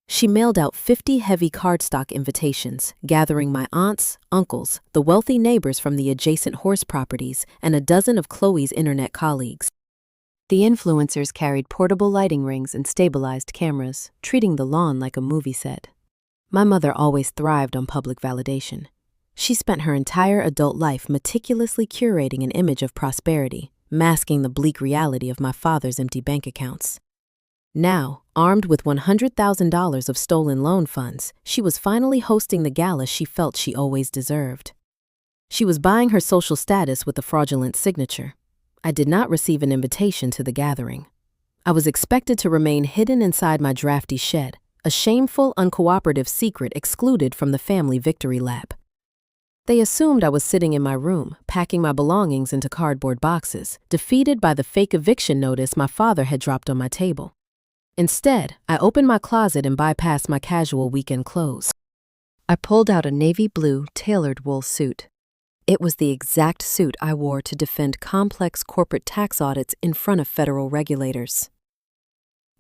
She mailed out 50 heavy cardstock invitations, gathering my aunts, uncles, the wealthy neighbors from the adjacent horse properties, and a dozen of Chloe's internet colleagues. The influencers carried portable lighting rings and stabilized cameras, treating the lawn like a movie set. My mother always thrived on public validation. She spent her entire adult life meticulously curating an image of prosperity, masking the bleak reality of my father's empty bank accounts. Now, armed with $100,000 of stolen loan funds, she was finally hosting the gala she felt she always deserved. She was buying her social status with a fraudulent signature. I did not receive an invitation to the gathering. I was expected to remain hidden inside my drafty shed, a shameful, uncooperative secret excluded from the family victory lap. They assumed I was sitting in my room, packing my belongings into cardboard boxes, defeated by the fake eviction notice my father had dropped on my table. Instead, I opened my closet and bypassed my casual weekend clothes. I pulled out a navy blue, tailored wool suit. It was the exact suit I wore to defend complex corporate tax audits in front of federal regulators.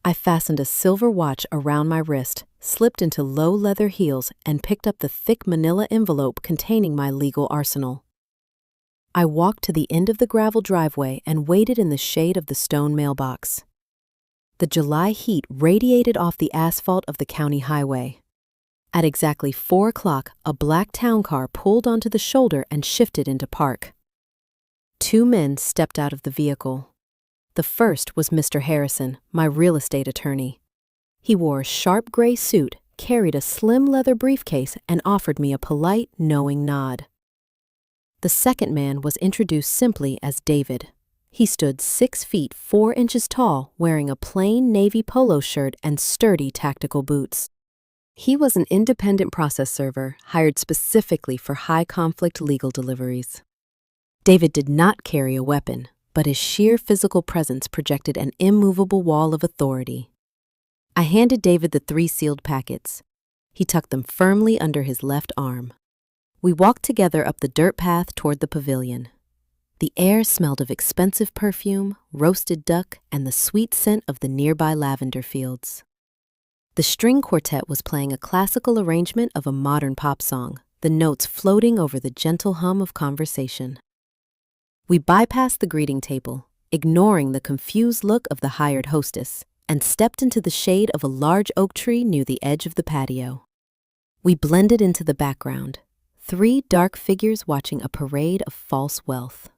I fastened a silver watch around my wrist, slipped into low leather heels, and picked up the thick manila envelope containing my legal arsenal. I walked to the end of the gravel driveway and waited in the shade of the stone mailbox. The July heat radiated off the asphalt of the county highway. At exactly 4 o'clock, a black town car pulled onto the shoulder and shifted into park. 2 men stepped out of the vehicle. The first was Mr. Harrison, my real estate attorney. He wore a sharp gray suit, carried a slim leather briefcase, and offered me a polite, knowing nod. The second man was introduced simply as David. He stood 6 feet 4 inches tall, wearing a plain navy polo shirt and sturdy tactical boots. He was an independent process server hired specifically for high-conflict legal deliveries. David did not carry a weapon, but his sheer physical presence projected an immovable wall of authority. I handed David the 3 sealed packets. He tucked them firmly under his left arm. We walked together up the dirt path toward the pavilion. The air smelled of expensive perfume, roasted duck, and the sweet scent of the nearby lavender fields. The string quartet was playing a classical arrangement of a modern pop song, the notes floating over the gentle hum of conversation. We bypassed the greeting table, ignoring the confused look of the hired hostess, and stepped into the shade of a large oak tree near the edge of the patio. We blended into the background, 3 dark figures watching a parade of false wealth.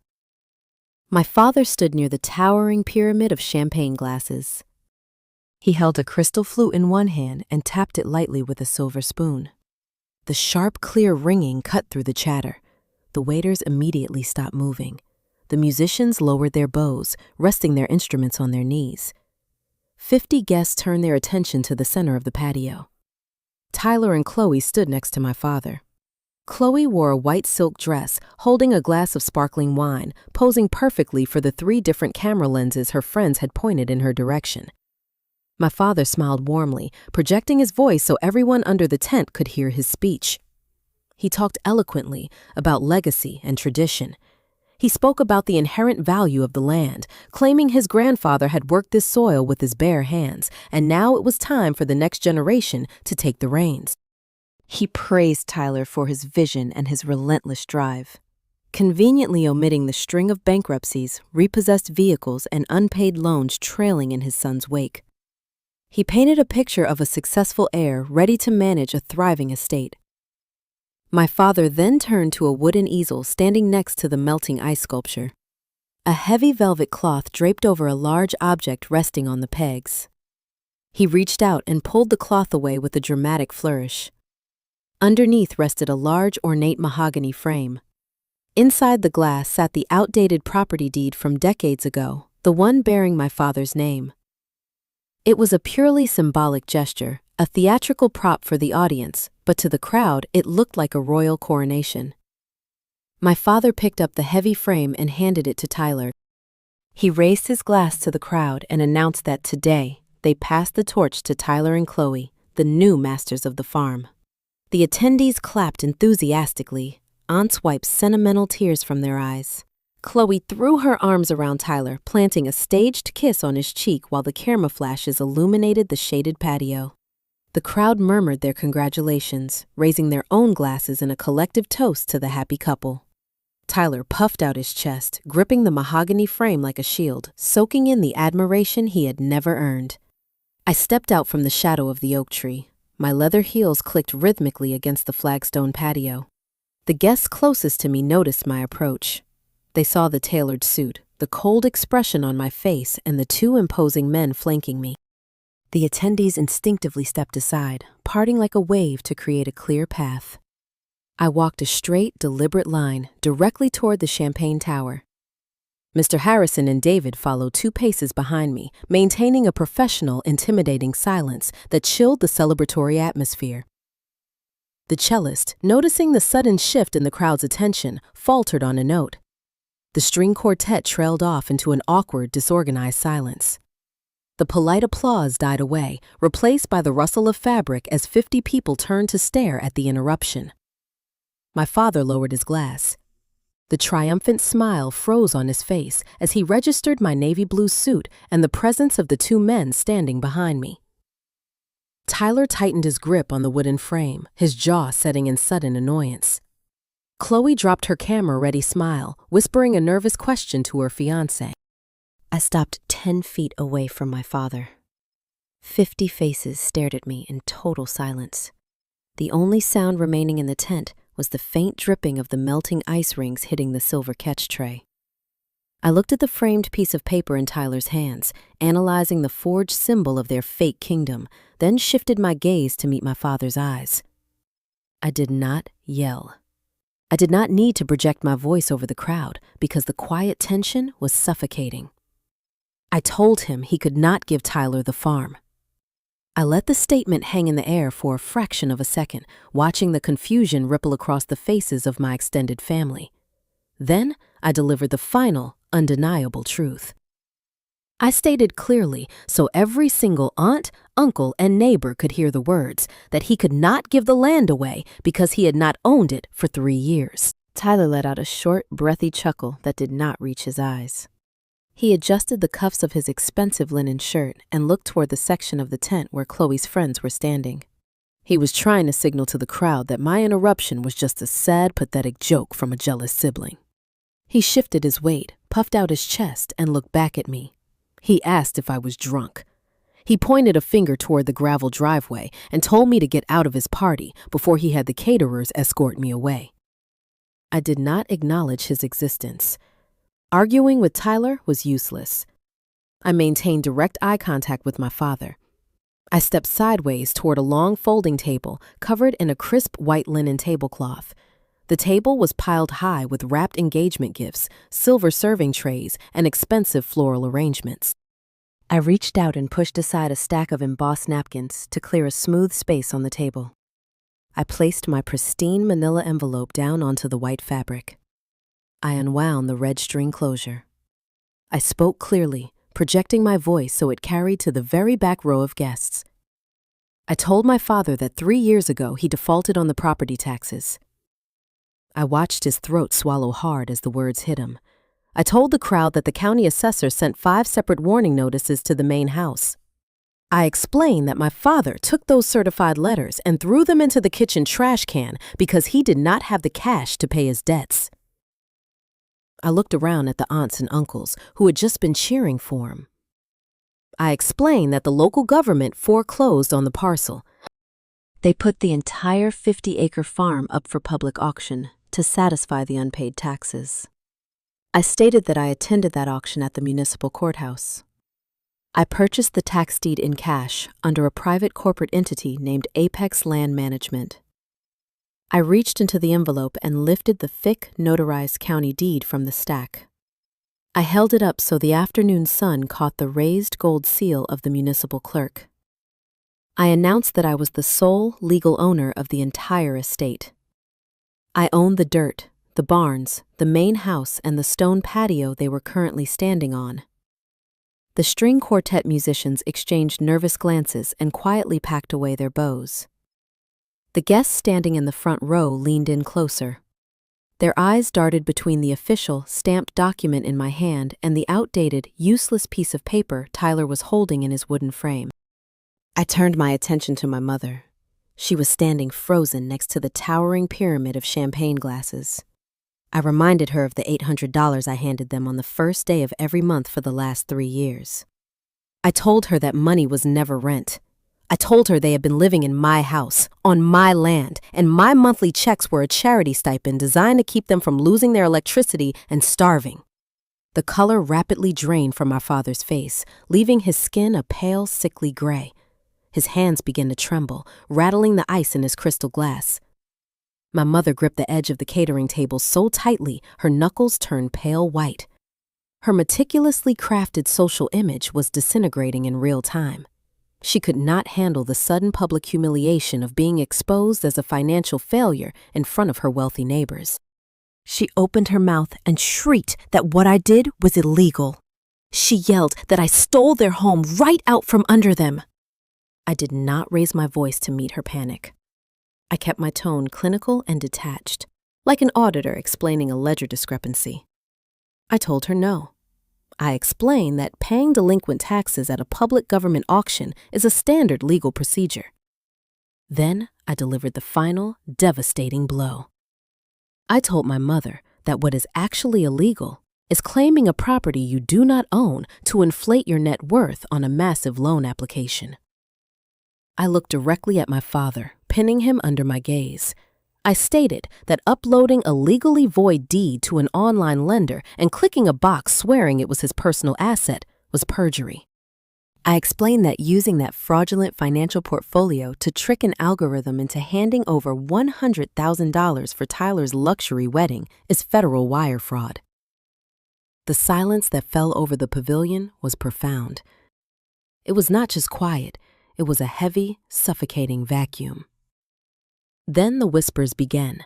My father stood near the towering pyramid of champagne glasses. He held a crystal flute in one hand and tapped it lightly with a silver spoon. The sharp, clear ringing cut through the chatter. The waiters immediately stopped moving. The musicians lowered their bows, resting their instruments on their knees. 50 guests turned their attention to the center of the patio. Tyler and Chloe stood next to my father. Chloe wore a white silk dress, holding a glass of sparkling wine, posing perfectly for the 3 different camera lenses her friends had pointed in her direction. My father smiled warmly, projecting his voice so everyone under the tent could hear his speech. He talked eloquently about legacy and tradition. He spoke about the inherent value of the land, claiming his grandfather had worked this soil with his bare hands, and now it was time for the next generation to take the reins. He praised Tyler for his vision and his relentless drive, conveniently omitting the string of bankruptcies, repossessed vehicles, and unpaid loans trailing in his son's wake. He painted a picture of a successful heir ready to manage a thriving estate. My father then turned to a wooden easel standing next to the melting ice sculpture. A heavy velvet cloth draped over a large object resting on the pegs. He reached out and pulled the cloth away with a dramatic flourish. Underneath rested a large ornate mahogany frame. Inside the glass sat the outdated property deed from decades ago, the one bearing my father's name. It was a purely symbolic gesture, a theatrical prop for the audience, but to the crowd it looked like a royal coronation. My father picked up the heavy frame and handed it to Tyler. He raised his glass to the crowd and announced that today they passed the torch to Tyler and Chloe, the new masters of the farm. The attendees clapped enthusiastically. Aunts wiped sentimental tears from their eyes. Chloe threw her arms around Tyler, planting a staged kiss on his cheek while the camera flashes illuminated the shaded patio. The crowd murmured their congratulations, raising their own glasses in a collective toast to the happy couple. Tyler puffed out his chest, gripping the mahogany frame like a shield, soaking in the admiration he had never earned. I stepped out from the shadow of the oak tree. My leather heels clicked rhythmically against the flagstone patio. The guests closest to me noticed my approach. They saw the tailored suit, the cold expression on my face, and the 2 imposing men flanking me. The attendees instinctively stepped aside, parting like a wave to create a clear path. I walked a straight, deliberate line directly toward the champagne tower. Mr. Harrison and David followed 2 paces behind me, maintaining a professional, intimidating silence that chilled the celebratory atmosphere. The cellist, noticing the sudden shift in the crowd's attention, faltered on a note. The string quartet trailed off into an awkward, disorganized silence. The polite applause died away, replaced by the rustle of fabric as 50 people turned to stare at the interruption. My father lowered his glass. The triumphant smile froze on his face as he registered my navy blue suit and the presence of the 2 men standing behind me. Tyler tightened his grip on the wooden frame, his jaw setting in sudden annoyance. Chloe dropped her camera-ready smile, whispering a nervous question to her fiancé. I stopped 10 feet away from my father. 50 faces stared at me in total silence. The only sound remaining in the tent was the faint dripping of the melting ice rings hitting the silver catch tray. I looked at the framed piece of paper in Tyler's hands, analyzing the forged symbol of their fake kingdom, then shifted my gaze to meet my father's eyes. I did not yell. I did not need to project my voice over the crowd because the quiet tension was suffocating. I told him he could not give Tyler the farm. I let the statement hang in the air for a fraction of a second, watching the confusion ripple across the faces of my extended family. Then I delivered the final, undeniable truth. I stated clearly, so every single aunt, uncle, and neighbor could hear the words, that he could not give the land away because he had not owned it for 3 years. Tyler let out a short, breathy chuckle that did not reach his eyes. He adjusted the cuffs of his expensive linen shirt and looked toward the section of the tent where Chloe's friends were standing. He was trying to signal to the crowd that my interruption was just a sad, pathetic joke from a jealous sibling. He shifted his weight, puffed out his chest, and looked back at me. He asked if I was drunk. He pointed a finger toward the gravel driveway and told me to get out of his party before he had the caterers escort me away. I did not acknowledge his existence. Arguing with Tyler was useless. I maintained direct eye contact with my father. I stepped sideways toward a long folding table covered in a crisp white linen tablecloth. The table was piled high with wrapped engagement gifts, silver serving trays, and expensive floral arrangements. I reached out and pushed aside a stack of embossed napkins to clear a smooth space on the table. I placed my pristine manila envelope down onto the white fabric. I unwound the red string closure. I spoke clearly, projecting my voice so it carried to the very back row of guests. I told my father that 3 years ago he defaulted on the property taxes. I watched his throat swallow hard as the words hit him. I told the crowd that the county assessor sent 5 separate warning notices to the main house. I explained that my father took those certified letters and threw them into the kitchen trash can because he did not have the cash to pay his debts. I looked around at the aunts and uncles who had just been cheering for him. I explained that the local government foreclosed on the parcel. They put the entire 50-acre farm up for public auction to satisfy the unpaid taxes. I stated that I attended that auction at the municipal courthouse. I purchased the tax deed in cash under a private corporate entity named Apex Land Management. I reached into the envelope and lifted the thick, notarized county deed from the stack. I held it up so the afternoon sun caught the raised gold seal of the municipal clerk. I announced that I was the sole legal owner of the entire estate. I owned the dirt, the barns, the main house, and the stone patio they were currently standing on. The string quartet musicians exchanged nervous glances and quietly packed away their bows. The guests standing in the front row leaned in closer. Their eyes darted between the official, stamped document in my hand and the outdated, useless piece of paper Tyler was holding in his wooden frame. I turned my attention to my mother. She was standing frozen next to the towering pyramid of champagne glasses. I reminded her of the $800 I handed them on the first day of every month for the last 3 years. I told her that money was never rent. I told her they had been living in my house, on my land, and my monthly checks were a charity stipend designed to keep them from losing their electricity and starving. The color rapidly drained from my father's face, leaving his skin a pale, sickly gray. His hands began to tremble, rattling the ice in his crystal glass. My mother gripped the edge of the catering table so tightly her knuckles turned pale white. Her meticulously crafted social image was disintegrating in real time. She could not handle the sudden public humiliation of being exposed as a financial failure in front of her wealthy neighbors. She opened her mouth and shrieked that what I did was illegal. She yelled that I stole their home right out from under them. I did not raise my voice to meet her panic. I kept my tone clinical and detached, like an auditor explaining a ledger discrepancy. I told her no. I explained that paying delinquent taxes at a public government auction is a standard legal procedure. Then I delivered the final, devastating blow. I told my mother that what is actually illegal is claiming a property you do not own to inflate your net worth on a massive loan application. I looked directly at my father, pinning him under my gaze. I stated that uploading a legally void deed to an online lender and clicking a box swearing it was his personal asset was perjury. I explained that using that fraudulent financial portfolio to trick an algorithm into handing over $100,000 for Tyler's luxury wedding is federal wire fraud. The silence that fell over the pavilion was profound. It was not just quiet. It was a heavy, suffocating vacuum. Then the whispers began.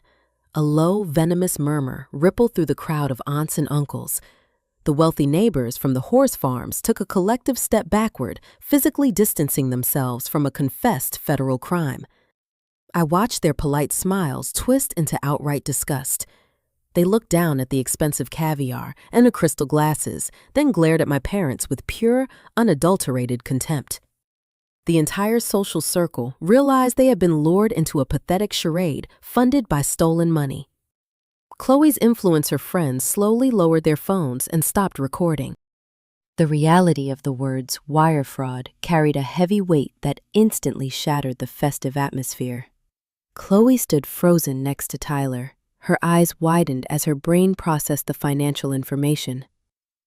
A low, venomous murmur rippled through the crowd of aunts and uncles. The wealthy neighbors from the horse farms took a collective step backward, physically distancing themselves from a confessed federal crime. I watched their polite smiles twist into outright disgust. They looked down at the expensive caviar and the crystal glasses, then glared at my parents with pure, unadulterated contempt. The entire social circle realized they had been lured into a pathetic charade funded by stolen money. Chloe's influencer friends slowly lowered their phones and stopped recording. The reality of the words wire fraud carried a heavy weight that instantly shattered the festive atmosphere. Chloe stood frozen next to Tyler. Her eyes widened as her brain processed the financial information.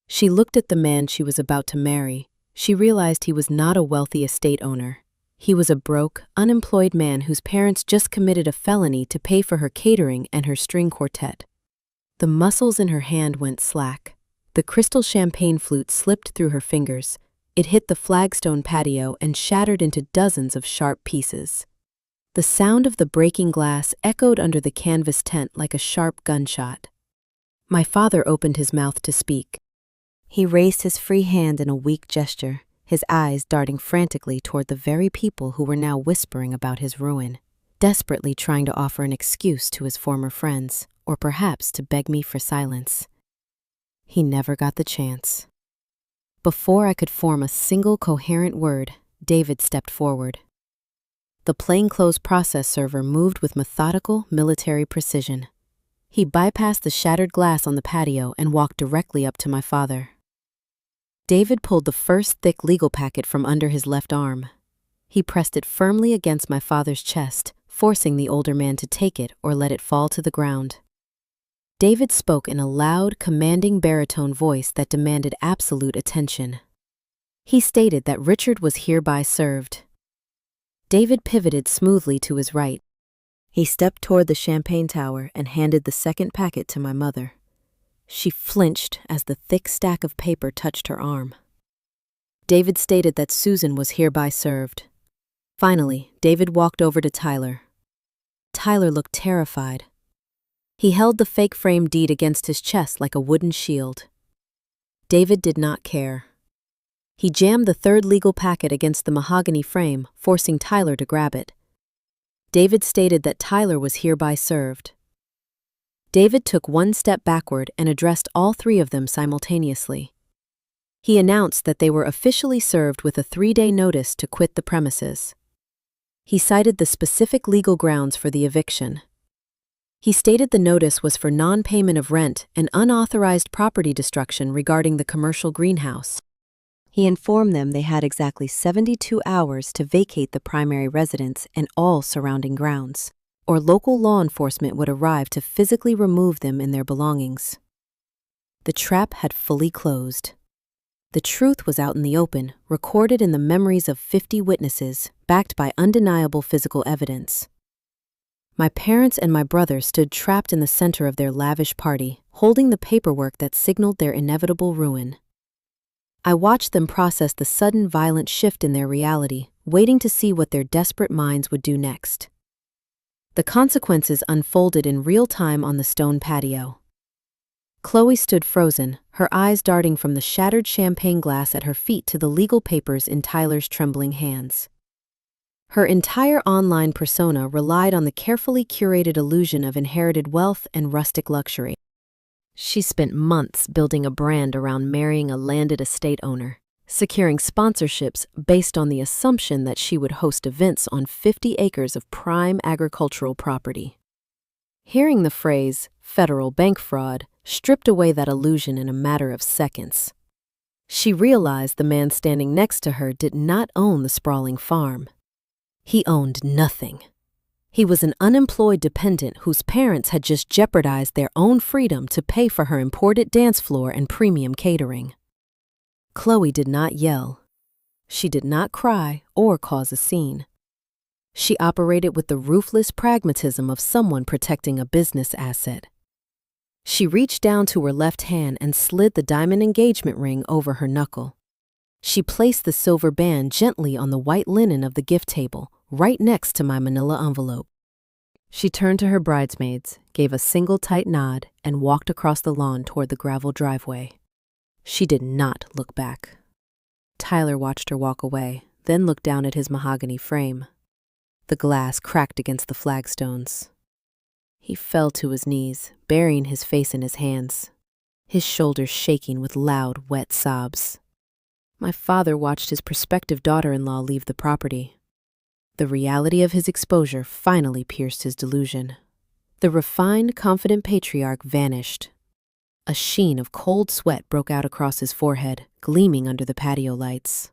She looked at the man she was about to marry. She realized he was not a wealthy estate owner. He was a broke, unemployed man whose parents just committed a felony to pay for her catering and her string quartet. The muscles in her hand went slack. The crystal champagne flute slipped through her fingers. It hit the flagstone patio and shattered into dozens of sharp pieces. The sound of the breaking glass echoed under the canvas tent like a sharp gunshot. My father opened his mouth to speak. He raised his free hand in a weak gesture, his eyes darting frantically toward the very people who were now whispering about his ruin, desperately trying to offer an excuse to his former friends, or perhaps to beg me for silence. He never got the chance. Before I could form a single coherent word, David stepped forward. The plainclothes process server moved with methodical military precision. He bypassed the shattered glass on the patio and walked directly up to my father. David pulled the first thick legal packet from under his left arm. He pressed it firmly against my father's chest, forcing the older man to take it or let it fall to the ground. David spoke in a loud, commanding baritone voice that demanded absolute attention. He stated that Richard was hereby served. David pivoted smoothly to his right. He stepped toward the champagne tower and handed the second packet to my mother. She flinched as the thick stack of paper touched her arm. David stated that Susan was hereby served. Finally, David walked over to Tyler. Tyler looked terrified. He held the fake frame deed against his chest like a wooden shield. David did not care. He jammed the third legal packet against the mahogany frame, forcing Tyler to grab it. David stated that Tyler was hereby served. David took one step backward and addressed all three of them simultaneously. He announced that they were officially served with a 3-day notice to quit the premises. He cited the specific legal grounds for the eviction. He stated the notice was for non-payment of rent and unauthorized property destruction regarding the commercial greenhouse. He informed them they had exactly 72 hours to vacate the primary residence and all surrounding grounds, or local law enforcement would arrive to physically remove them and their belongings. The trap had fully closed. The truth was out in the open, recorded in the memories of 50 witnesses, backed by undeniable physical evidence. My parents and my brother stood trapped in the center of their lavish party, holding the paperwork that signaled their inevitable ruin. I watched them process the sudden violent shift in their reality, waiting to see what their desperate minds would do next. The consequences unfolded in real time on the stone patio. Chloe stood frozen, her eyes darting from the shattered champagne glass at her feet to the legal papers in Tyler's trembling hands. Her entire online persona relied on the carefully curated illusion of inherited wealth and rustic luxury. She spent months building a brand around marrying a landed estate owner, securing sponsorships based on the assumption that she would host events on 50 acres of prime agricultural property. Hearing the phrase, federal bank fraud, stripped away that illusion in a matter of seconds. She realized the man standing next to her did not own the sprawling farm. He owned nothing. He was an unemployed dependent whose parents had just jeopardized their own freedom to pay for her imported dance floor and premium catering. Chloe did not yell. She did not cry or cause a scene. She operated with the ruthless pragmatism of someone protecting a business asset. She reached down to her left hand and slid the diamond engagement ring over her knuckle. She placed the silver band gently on the white linen of the gift table, right next to my manila envelope. She turned to her bridesmaids, gave a single tight nod, and walked across the lawn toward the gravel driveway. She did not look back. Tyler watched her walk away, then looked down at his mahogany frame. The glass cracked against the flagstones. He fell to his knees, burying his face in his hands, his shoulders shaking with loud, wet sobs. My father watched his prospective daughter-in-law leave the property. The reality of his exposure finally pierced his delusion. The refined, confident patriarch vanished. A sheen of cold sweat broke out across his forehead, gleaming under the patio lights.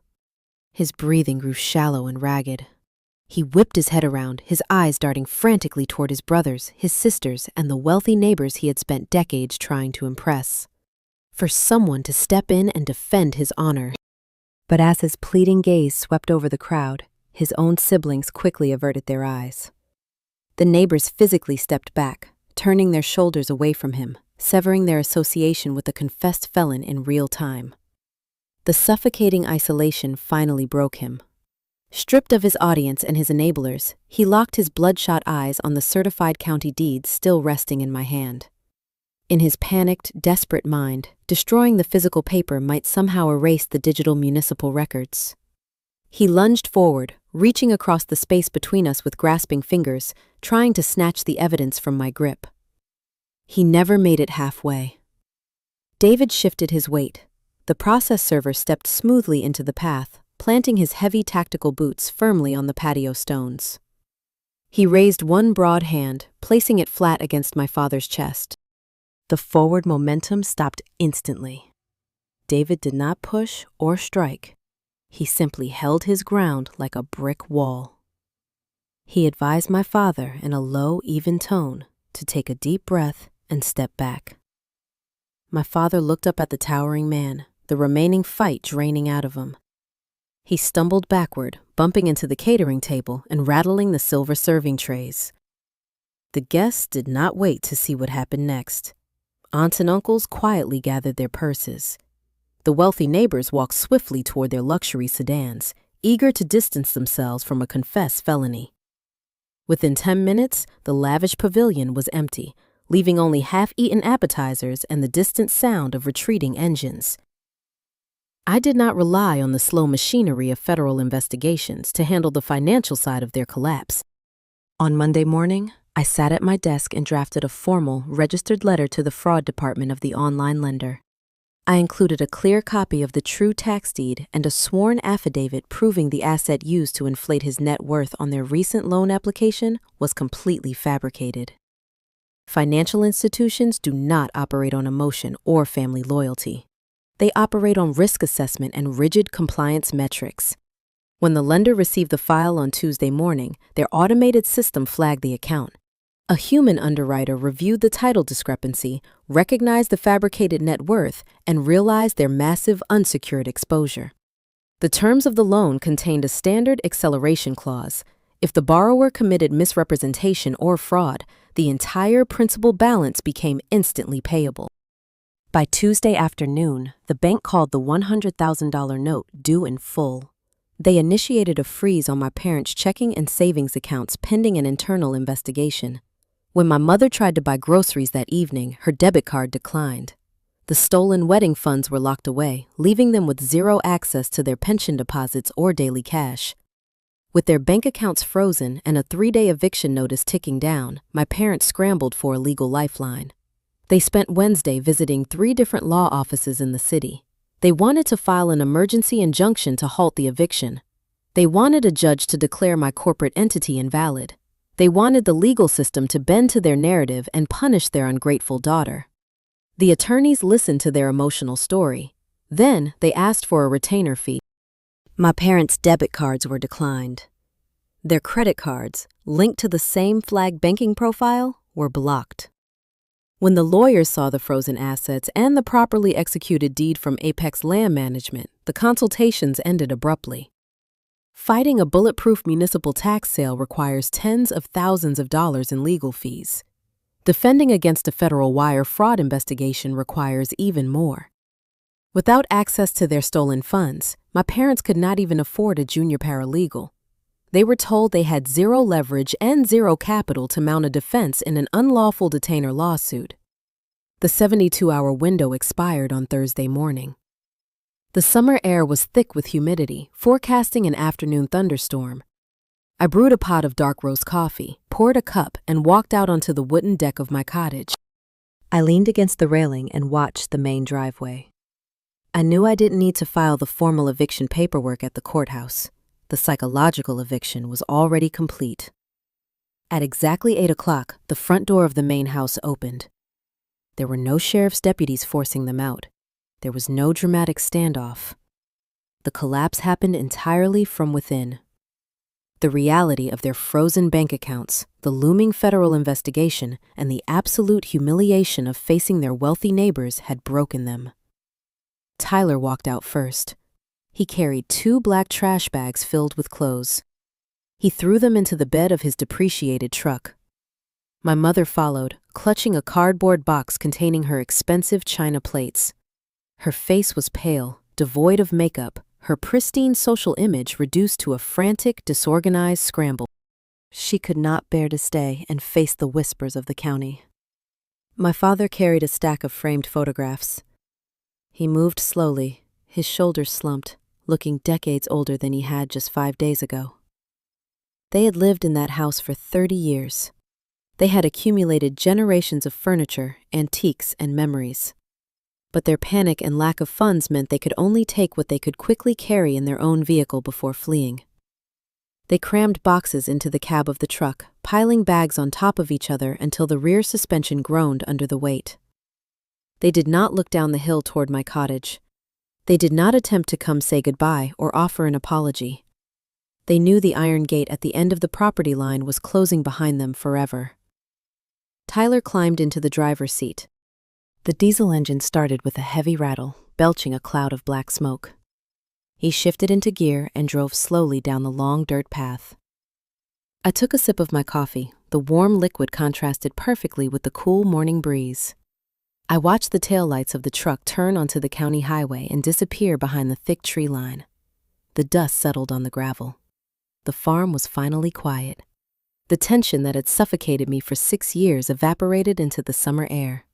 His breathing grew shallow and ragged. He whipped his head around, his eyes darting frantically toward his brothers, his sisters, and the wealthy neighbors he had spent decades trying to impress. For someone to step in and defend his honor. But as his pleading gaze swept over the crowd, his own siblings quickly averted their eyes. The neighbors physically stepped back, turning their shoulders away from him, severing their association with the confessed felon in real time. The suffocating isolation finally broke him. Stripped of his audience and his enablers, he locked his bloodshot eyes on the certified county deeds still resting in my hand. In his panicked, desperate mind, destroying the physical paper might somehow erase the digital municipal records. He lunged forward, reaching across the space between us with grasping fingers, trying to snatch the evidence from my grip. He never made it halfway. David shifted his weight. The process server stepped smoothly into the path, planting his heavy tactical boots firmly on the patio stones. He raised one broad hand, placing it flat against my father's chest. The forward momentum stopped instantly. David did not push or strike. He simply held his ground like a brick wall. He advised my father in a low, even tone to take a deep breath and step back. My father looked up at the towering man, the remaining fight draining out of him. He stumbled backward, bumping into the catering table and rattling the silver serving trays. The guests did not wait to see what happened next. Aunts and uncles quietly gathered their purses. The wealthy neighbors walked swiftly toward their luxury sedans, eager to distance themselves from a confessed felony. Within 10 minutes, the lavish pavilion was empty, leaving only half-eaten appetizers and the distant sound of retreating engines. I did not rely on the slow machinery of federal investigations to handle the financial side of their collapse. On Monday morning, I sat at my desk and drafted a formal, registered letter to the fraud department of the online lender. I included a clear copy of the true tax deed and a sworn affidavit proving the asset used to inflate his net worth on their recent loan application was completely fabricated. Financial institutions do not operate on emotion or family loyalty. They operate on risk assessment and rigid compliance metrics. When the lender received the file on Tuesday morning, their automated system flagged the account. A human underwriter reviewed the title discrepancy, recognized the fabricated net worth, and realized their massive unsecured exposure. The terms of the loan contained a standard acceleration clause. If the borrower committed misrepresentation or fraud, the entire principal balance became instantly payable. By Tuesday afternoon, the bank called the $100,000 note due in full. They initiated a freeze on my parents' checking and savings accounts pending an internal investigation. When my mother tried to buy groceries that evening, her debit card declined. The stolen wedding funds were locked away, leaving them with zero access to their pension deposits or daily cash. With their bank accounts frozen and a 3-day eviction notice ticking down, my parents scrambled for a legal lifeline. They spent Wednesday visiting 3 different law offices in the city. They wanted to file an emergency injunction to halt the eviction. They wanted a judge to declare my corporate entity invalid. They wanted the legal system to bend to their narrative and punish their ungrateful daughter. The attorneys listened to their emotional story. Then they asked for a retainer fee. My parents' debit cards were declined. Their credit cards, linked to the same flag banking profile, were blocked. When the lawyers saw the frozen assets and the properly executed deed from Apex Land Management, the consultations ended abruptly. Fighting a bulletproof municipal tax sale requires tens of thousands of dollars in legal fees. Defending against a federal wire fraud investigation requires even more. Without access to their stolen funds, my parents could not even afford a junior paralegal. They were told they had zero leverage and zero capital to mount a defense in an unlawful detainer lawsuit. The 72-hour window expired on Thursday morning. The summer air was thick with humidity, forecasting an afternoon thunderstorm. I brewed a pot of dark roast coffee, poured a cup, and walked out onto the wooden deck of my cottage. I leaned against the railing and watched the main driveway. I knew I didn't need to file the formal eviction paperwork at the courthouse. The psychological eviction was already complete. At exactly 8 o'clock, the front door of the main house opened. There were no sheriff's deputies forcing them out. There was no dramatic standoff. The collapse happened entirely from within. The reality of their frozen bank accounts, the looming federal investigation, and the absolute humiliation of facing their wealthy neighbors had broken them. Tyler walked out first. He carried 2 black trash bags filled with clothes. He threw them into the bed of his depreciated truck. My mother followed, clutching a cardboard box containing her expensive china plates. Her face was pale, devoid of makeup, her pristine social image reduced to a frantic, disorganized scramble. She could not bear to stay and face the whispers of the county. My father carried a stack of framed photographs. He moved slowly, his shoulders slumped, looking decades older than he had just 5 days ago. They had lived in that house for 30 years. They had accumulated generations of furniture, antiques, and memories. But their panic and lack of funds meant they could only take what they could quickly carry in their own vehicle before fleeing. They crammed boxes into the cab of the truck, piling bags on top of each other until the rear suspension groaned under the weight. They did not look down the hill toward my cottage. They did not attempt to come say goodbye or offer an apology. They knew the iron gate at the end of the property line was closing behind them forever. Tyler climbed into the driver's seat. The diesel engine started with a heavy rattle, belching a cloud of black smoke. He shifted into gear and drove slowly down the long dirt path. I took a sip of my coffee. The warm liquid contrasted perfectly with the cool morning breeze. I watched the taillights of the truck turn onto the county highway and disappear behind the thick tree line. The dust settled on the gravel. The farm was finally quiet. The tension that had suffocated me for 6 years evaporated into the summer air.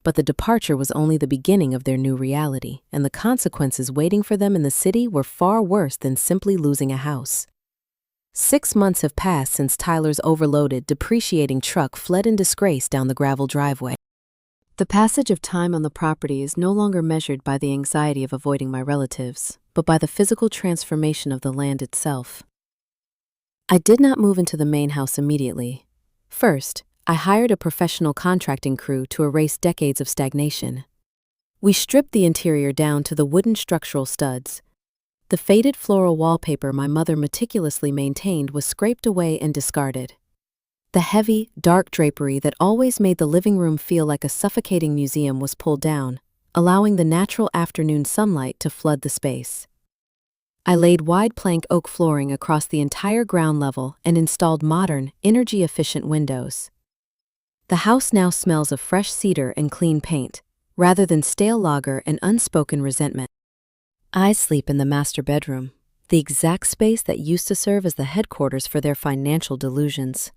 But the departure was only the beginning of their new reality, and the consequences waiting for them in the city were far worse than simply losing a house. 6 months have passed since Tyler's overloaded, depreciating truck fled in disgrace down the gravel driveway. The passage of time on the property is no longer measured by the anxiety of avoiding my relatives, but by the physical transformation of the land itself. I did not move into the main house immediately. First, I hired a professional contracting crew to erase decades of stagnation. We stripped the interior down to the wooden structural studs. The faded floral wallpaper my mother meticulously maintained was scraped away and discarded. The heavy, dark drapery that always made the living room feel like a suffocating museum was pulled down, allowing the natural afternoon sunlight to flood the space. I laid wide plank oak flooring across the entire ground level and installed modern, energy-efficient windows. The house now smells of fresh cedar and clean paint, rather than stale lager and unspoken resentment. I sleep in the master bedroom, the exact space that used to serve as the headquarters for their financial delusions.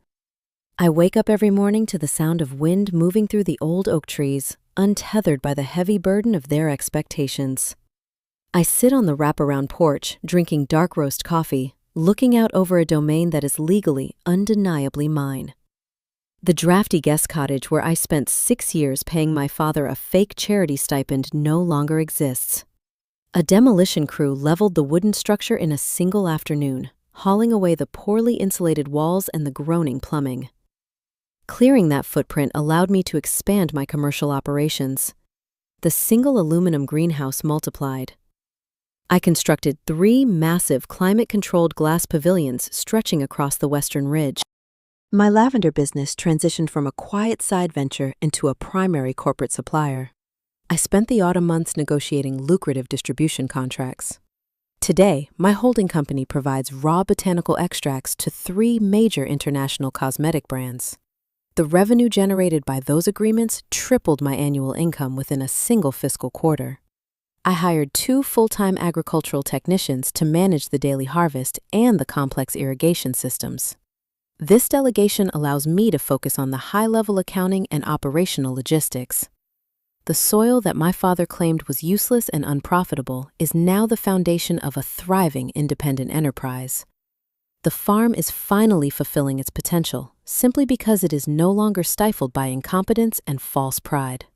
I wake up every morning to the sound of wind moving through the old oak trees, untethered by the heavy burden of their expectations. I sit on the wraparound porch, drinking dark roast coffee, looking out over a domain that is legally, undeniably mine. The drafty guest cottage where I spent 6 years paying my father a fake charity stipend no longer exists. A demolition crew leveled the wooden structure in a single afternoon, hauling away the poorly insulated walls and the groaning plumbing. Clearing that footprint allowed me to expand my commercial operations. The single aluminum greenhouse multiplied. I constructed 3 massive climate-controlled glass pavilions stretching across the western ridge. My lavender business transitioned from a quiet side venture into a primary corporate supplier. I spent the autumn months negotiating lucrative distribution contracts. Today, my holding company provides raw botanical extracts to 3 major international cosmetic brands. The revenue generated by those agreements tripled my annual income within a single fiscal quarter. I hired 2 full-time agricultural technicians to manage the daily harvest and the complex irrigation systems. This delegation allows me to focus on the high-level accounting and operational logistics. The soil that my father claimed was useless and unprofitable is now the foundation of a thriving independent enterprise. The farm is finally fulfilling its potential, simply because it is no longer stifled by incompetence and false pride.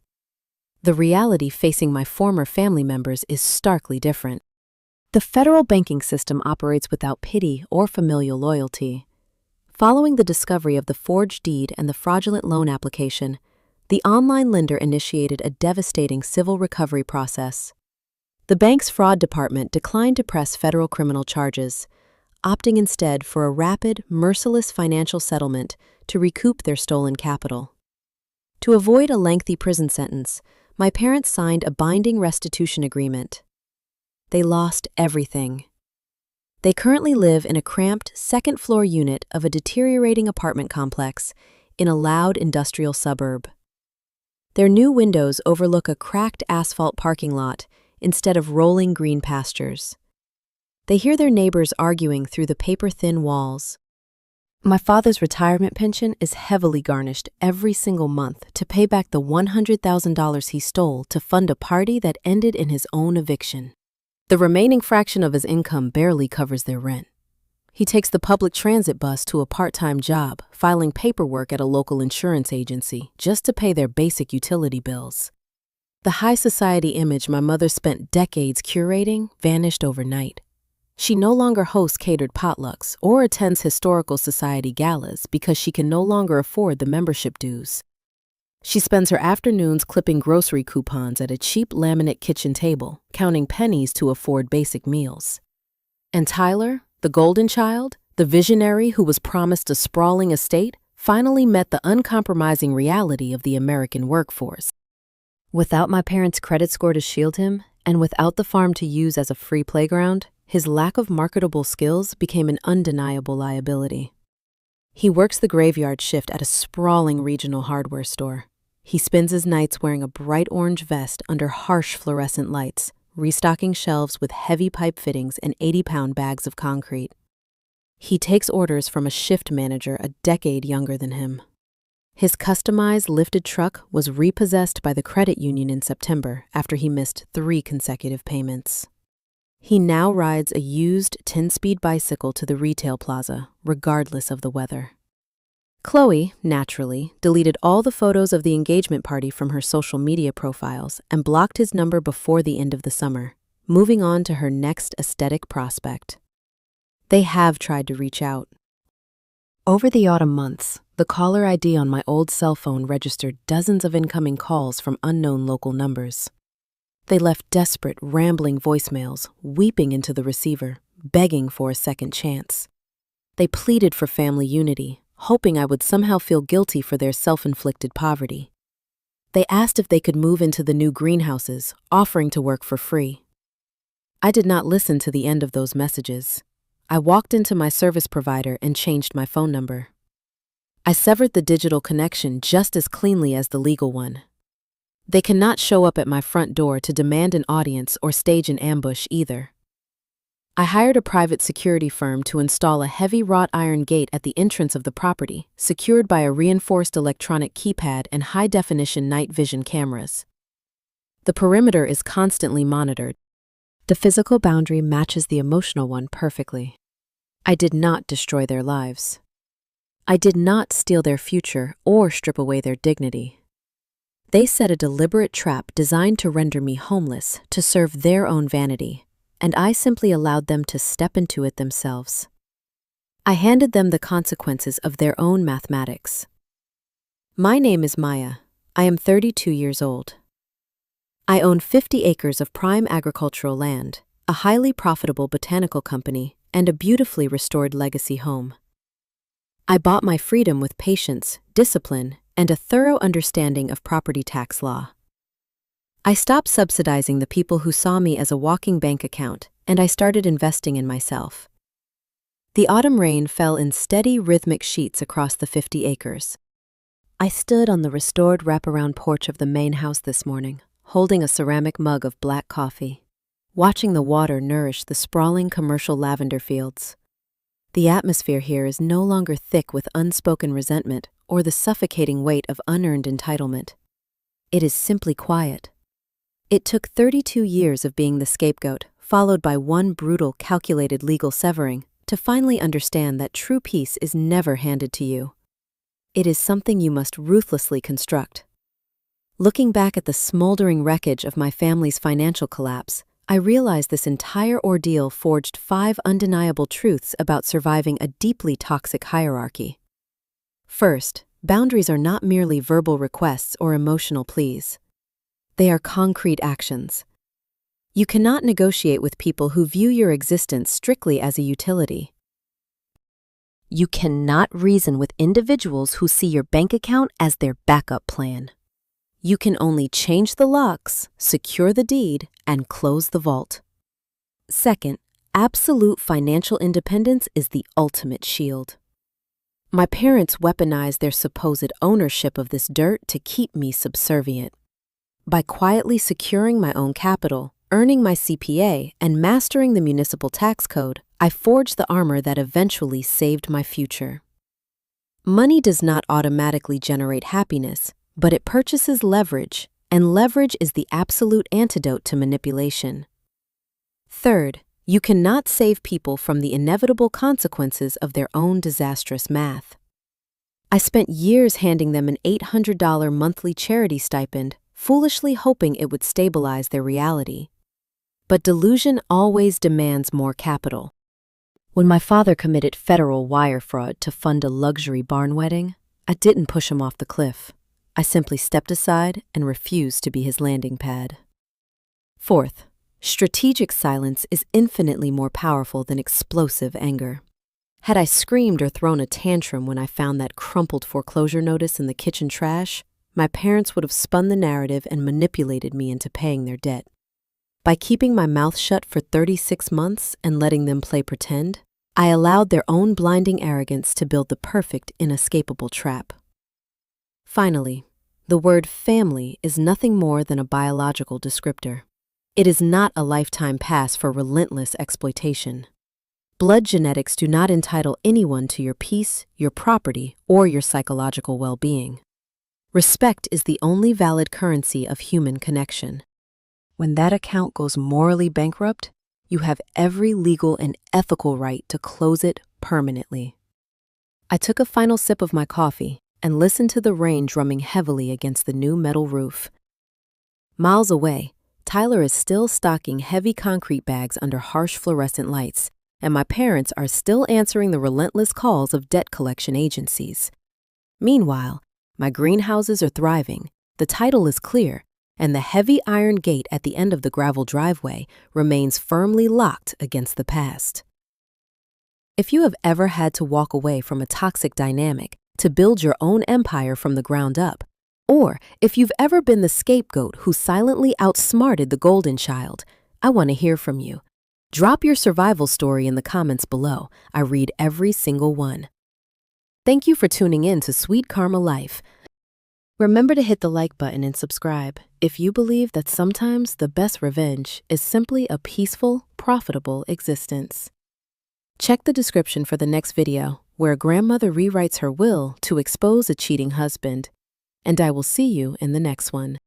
The reality facing my former family members is starkly different. The federal banking system operates without pity or familial loyalty. Following the discovery of the forged deed and the fraudulent loan application, the online lender initiated a devastating civil recovery process. The bank's fraud department declined to press federal criminal charges, opting instead for a rapid, merciless financial settlement to recoup their stolen capital. To avoid a lengthy prison sentence, my parents signed a binding restitution agreement. They lost everything. They currently live in a cramped second-floor unit of a deteriorating apartment complex in a loud industrial suburb. Their new windows overlook a cracked asphalt parking lot, instead of rolling green pastures. They hear their neighbors arguing through the paper-thin walls. My father's retirement pension is heavily garnished every single month to pay back the $100,000 he stole to fund a party that ended in his own eviction. The remaining fraction of his income barely covers their rent. He takes the public transit bus to a part-time job, filing paperwork at a local insurance agency just to pay their basic utility bills. The high society image my mother spent decades curating vanished overnight. She no longer hosts catered potlucks or attends historical society galas because she can no longer afford the membership dues. She spends her afternoons clipping grocery coupons at a cheap laminate kitchen table, counting pennies to afford basic meals. And Tyler, the golden child, the visionary who was promised a sprawling estate, finally met the uncompromising reality of the American workforce. Without my parents' credit score to shield him, and without the farm to use as a free playground, his lack of marketable skills became an undeniable liability. He works the graveyard shift at a sprawling regional hardware store. He spends his nights wearing a bright orange vest under harsh fluorescent lights, restocking shelves with heavy pipe fittings and 80-pound bags of concrete. He takes orders from a shift manager a decade younger than him. His customized lifted truck was repossessed by the credit union in September after he missed 3 consecutive payments. He now rides a used 10-speed bicycle to the retail plaza, regardless of the weather. Chloe, naturally, deleted all the photos of the engagement party from her social media profiles and blocked his number before the end of the summer, moving on to her next aesthetic prospect. They have tried to reach out. Over the autumn months, the caller ID on my old cell phone registered dozens of incoming calls from unknown local numbers. They left desperate, rambling voicemails, weeping into the receiver, begging for a second chance. They pleaded for family unity, hoping I would somehow feel guilty for their self-inflicted poverty. They asked if they could move into the new greenhouses, offering to work for free. I did not listen to the end of those messages. I walked into my service provider and changed my phone number. I severed the digital connection just as cleanly as the legal one. They cannot show up at my front door to demand an audience or stage an ambush either. I hired a private security firm to install a heavy wrought iron gate at the entrance of the property, secured by a reinforced electronic keypad and high-definition night vision cameras. The perimeter is constantly monitored. The physical boundary matches the emotional one perfectly. I did not destroy their lives. I did not steal their future or strip away their dignity. They set a deliberate trap designed to render me homeless to serve their own vanity, and I simply allowed them to step into it themselves. I handed them the consequences of their own mathematics. My name is Maya. I am 32 years old. I own 50 acres of prime agricultural land, a highly profitable botanical company, and a beautifully restored legacy home. I bought my freedom with patience, discipline, and a thorough understanding of property tax law. I stopped subsidizing the people who saw me as a walking bank account, and I started investing in myself. The autumn rain fell in steady, rhythmic sheets across the 50 acres. I stood on the restored wraparound porch of the main house this morning, holding a ceramic mug of black coffee, watching the water nourish the sprawling commercial lavender fields. The atmosphere here is no longer thick with unspoken resentment or the suffocating weight of unearned entitlement. It is simply quiet. It took 32 years of being the scapegoat, followed by one brutal, calculated legal severing, to finally understand that true peace is never handed to you. It is something you must ruthlessly construct. Looking back at the smoldering wreckage of my family's financial collapse, I realized this entire ordeal forged 5 undeniable truths about surviving a deeply toxic hierarchy. First, boundaries are not merely verbal requests or emotional pleas. They are concrete actions. You cannot negotiate with people who view your existence strictly as a utility. You cannot reason with individuals who see your bank account as their backup plan. You can only change the locks, secure the deed, and close the vault. Second, absolute financial independence is the ultimate shield. My parents weaponized their supposed ownership of this dirt to keep me subservient. By quietly securing my own capital, Earning my CPA and mastering the municipal tax code, I forged the armor that eventually saved my future. Money does not automatically generate happiness, but it purchases leverage, and leverage is the absolute antidote to manipulation. Third, you cannot save people from the inevitable consequences of their own disastrous math. I spent years handing them an $800 monthly charity stipend, foolishly hoping it would stabilize their reality. But delusion always demands more capital. When my father committed federal wire fraud to fund a luxury barn wedding, I didn't push him off the cliff. I simply stepped aside and refused to be his landing pad. Fourth, strategic silence is infinitely more powerful than explosive anger. Had I screamed or thrown a tantrum when I found that crumpled foreclosure notice in the kitchen trash, my parents would have spun the narrative and manipulated me into paying their debt. By keeping my mouth shut for 36 months and letting them play pretend, I allowed their own blinding arrogance to build the perfect, inescapable trap. Finally, the word family is nothing more than a biological descriptor. It is not a lifetime pass for relentless exploitation. Blood genetics do not entitle anyone to your peace, your property, or your psychological well-being. Respect is the only valid currency of human connection. When that account goes morally bankrupt, you have every legal and ethical right to close it permanently. I took a final sip of my coffee and listened to the rain drumming heavily against the new metal roof. Miles away, Tyler is still stocking heavy concrete bags under harsh fluorescent lights, and my parents are still answering the relentless calls of debt collection agencies. Meanwhile, my greenhouses are thriving, the title is clear, and the heavy iron gate at the end of the gravel driveway remains firmly locked against the past. If you have ever had to walk away from a toxic dynamic to build your own empire from the ground up, or if you've ever been the scapegoat who silently outsmarted the golden child, I want to hear from you. Drop your survival story in the comments below. I read every single one. Thank you for tuning in to Sweet Karma Life. Remember to hit the like button and subscribe if you believe that sometimes the best revenge is simply a peaceful, profitable existence. Check the description for the next video, where a grandmother rewrites her will to expose a cheating husband. And I will see you in the next one.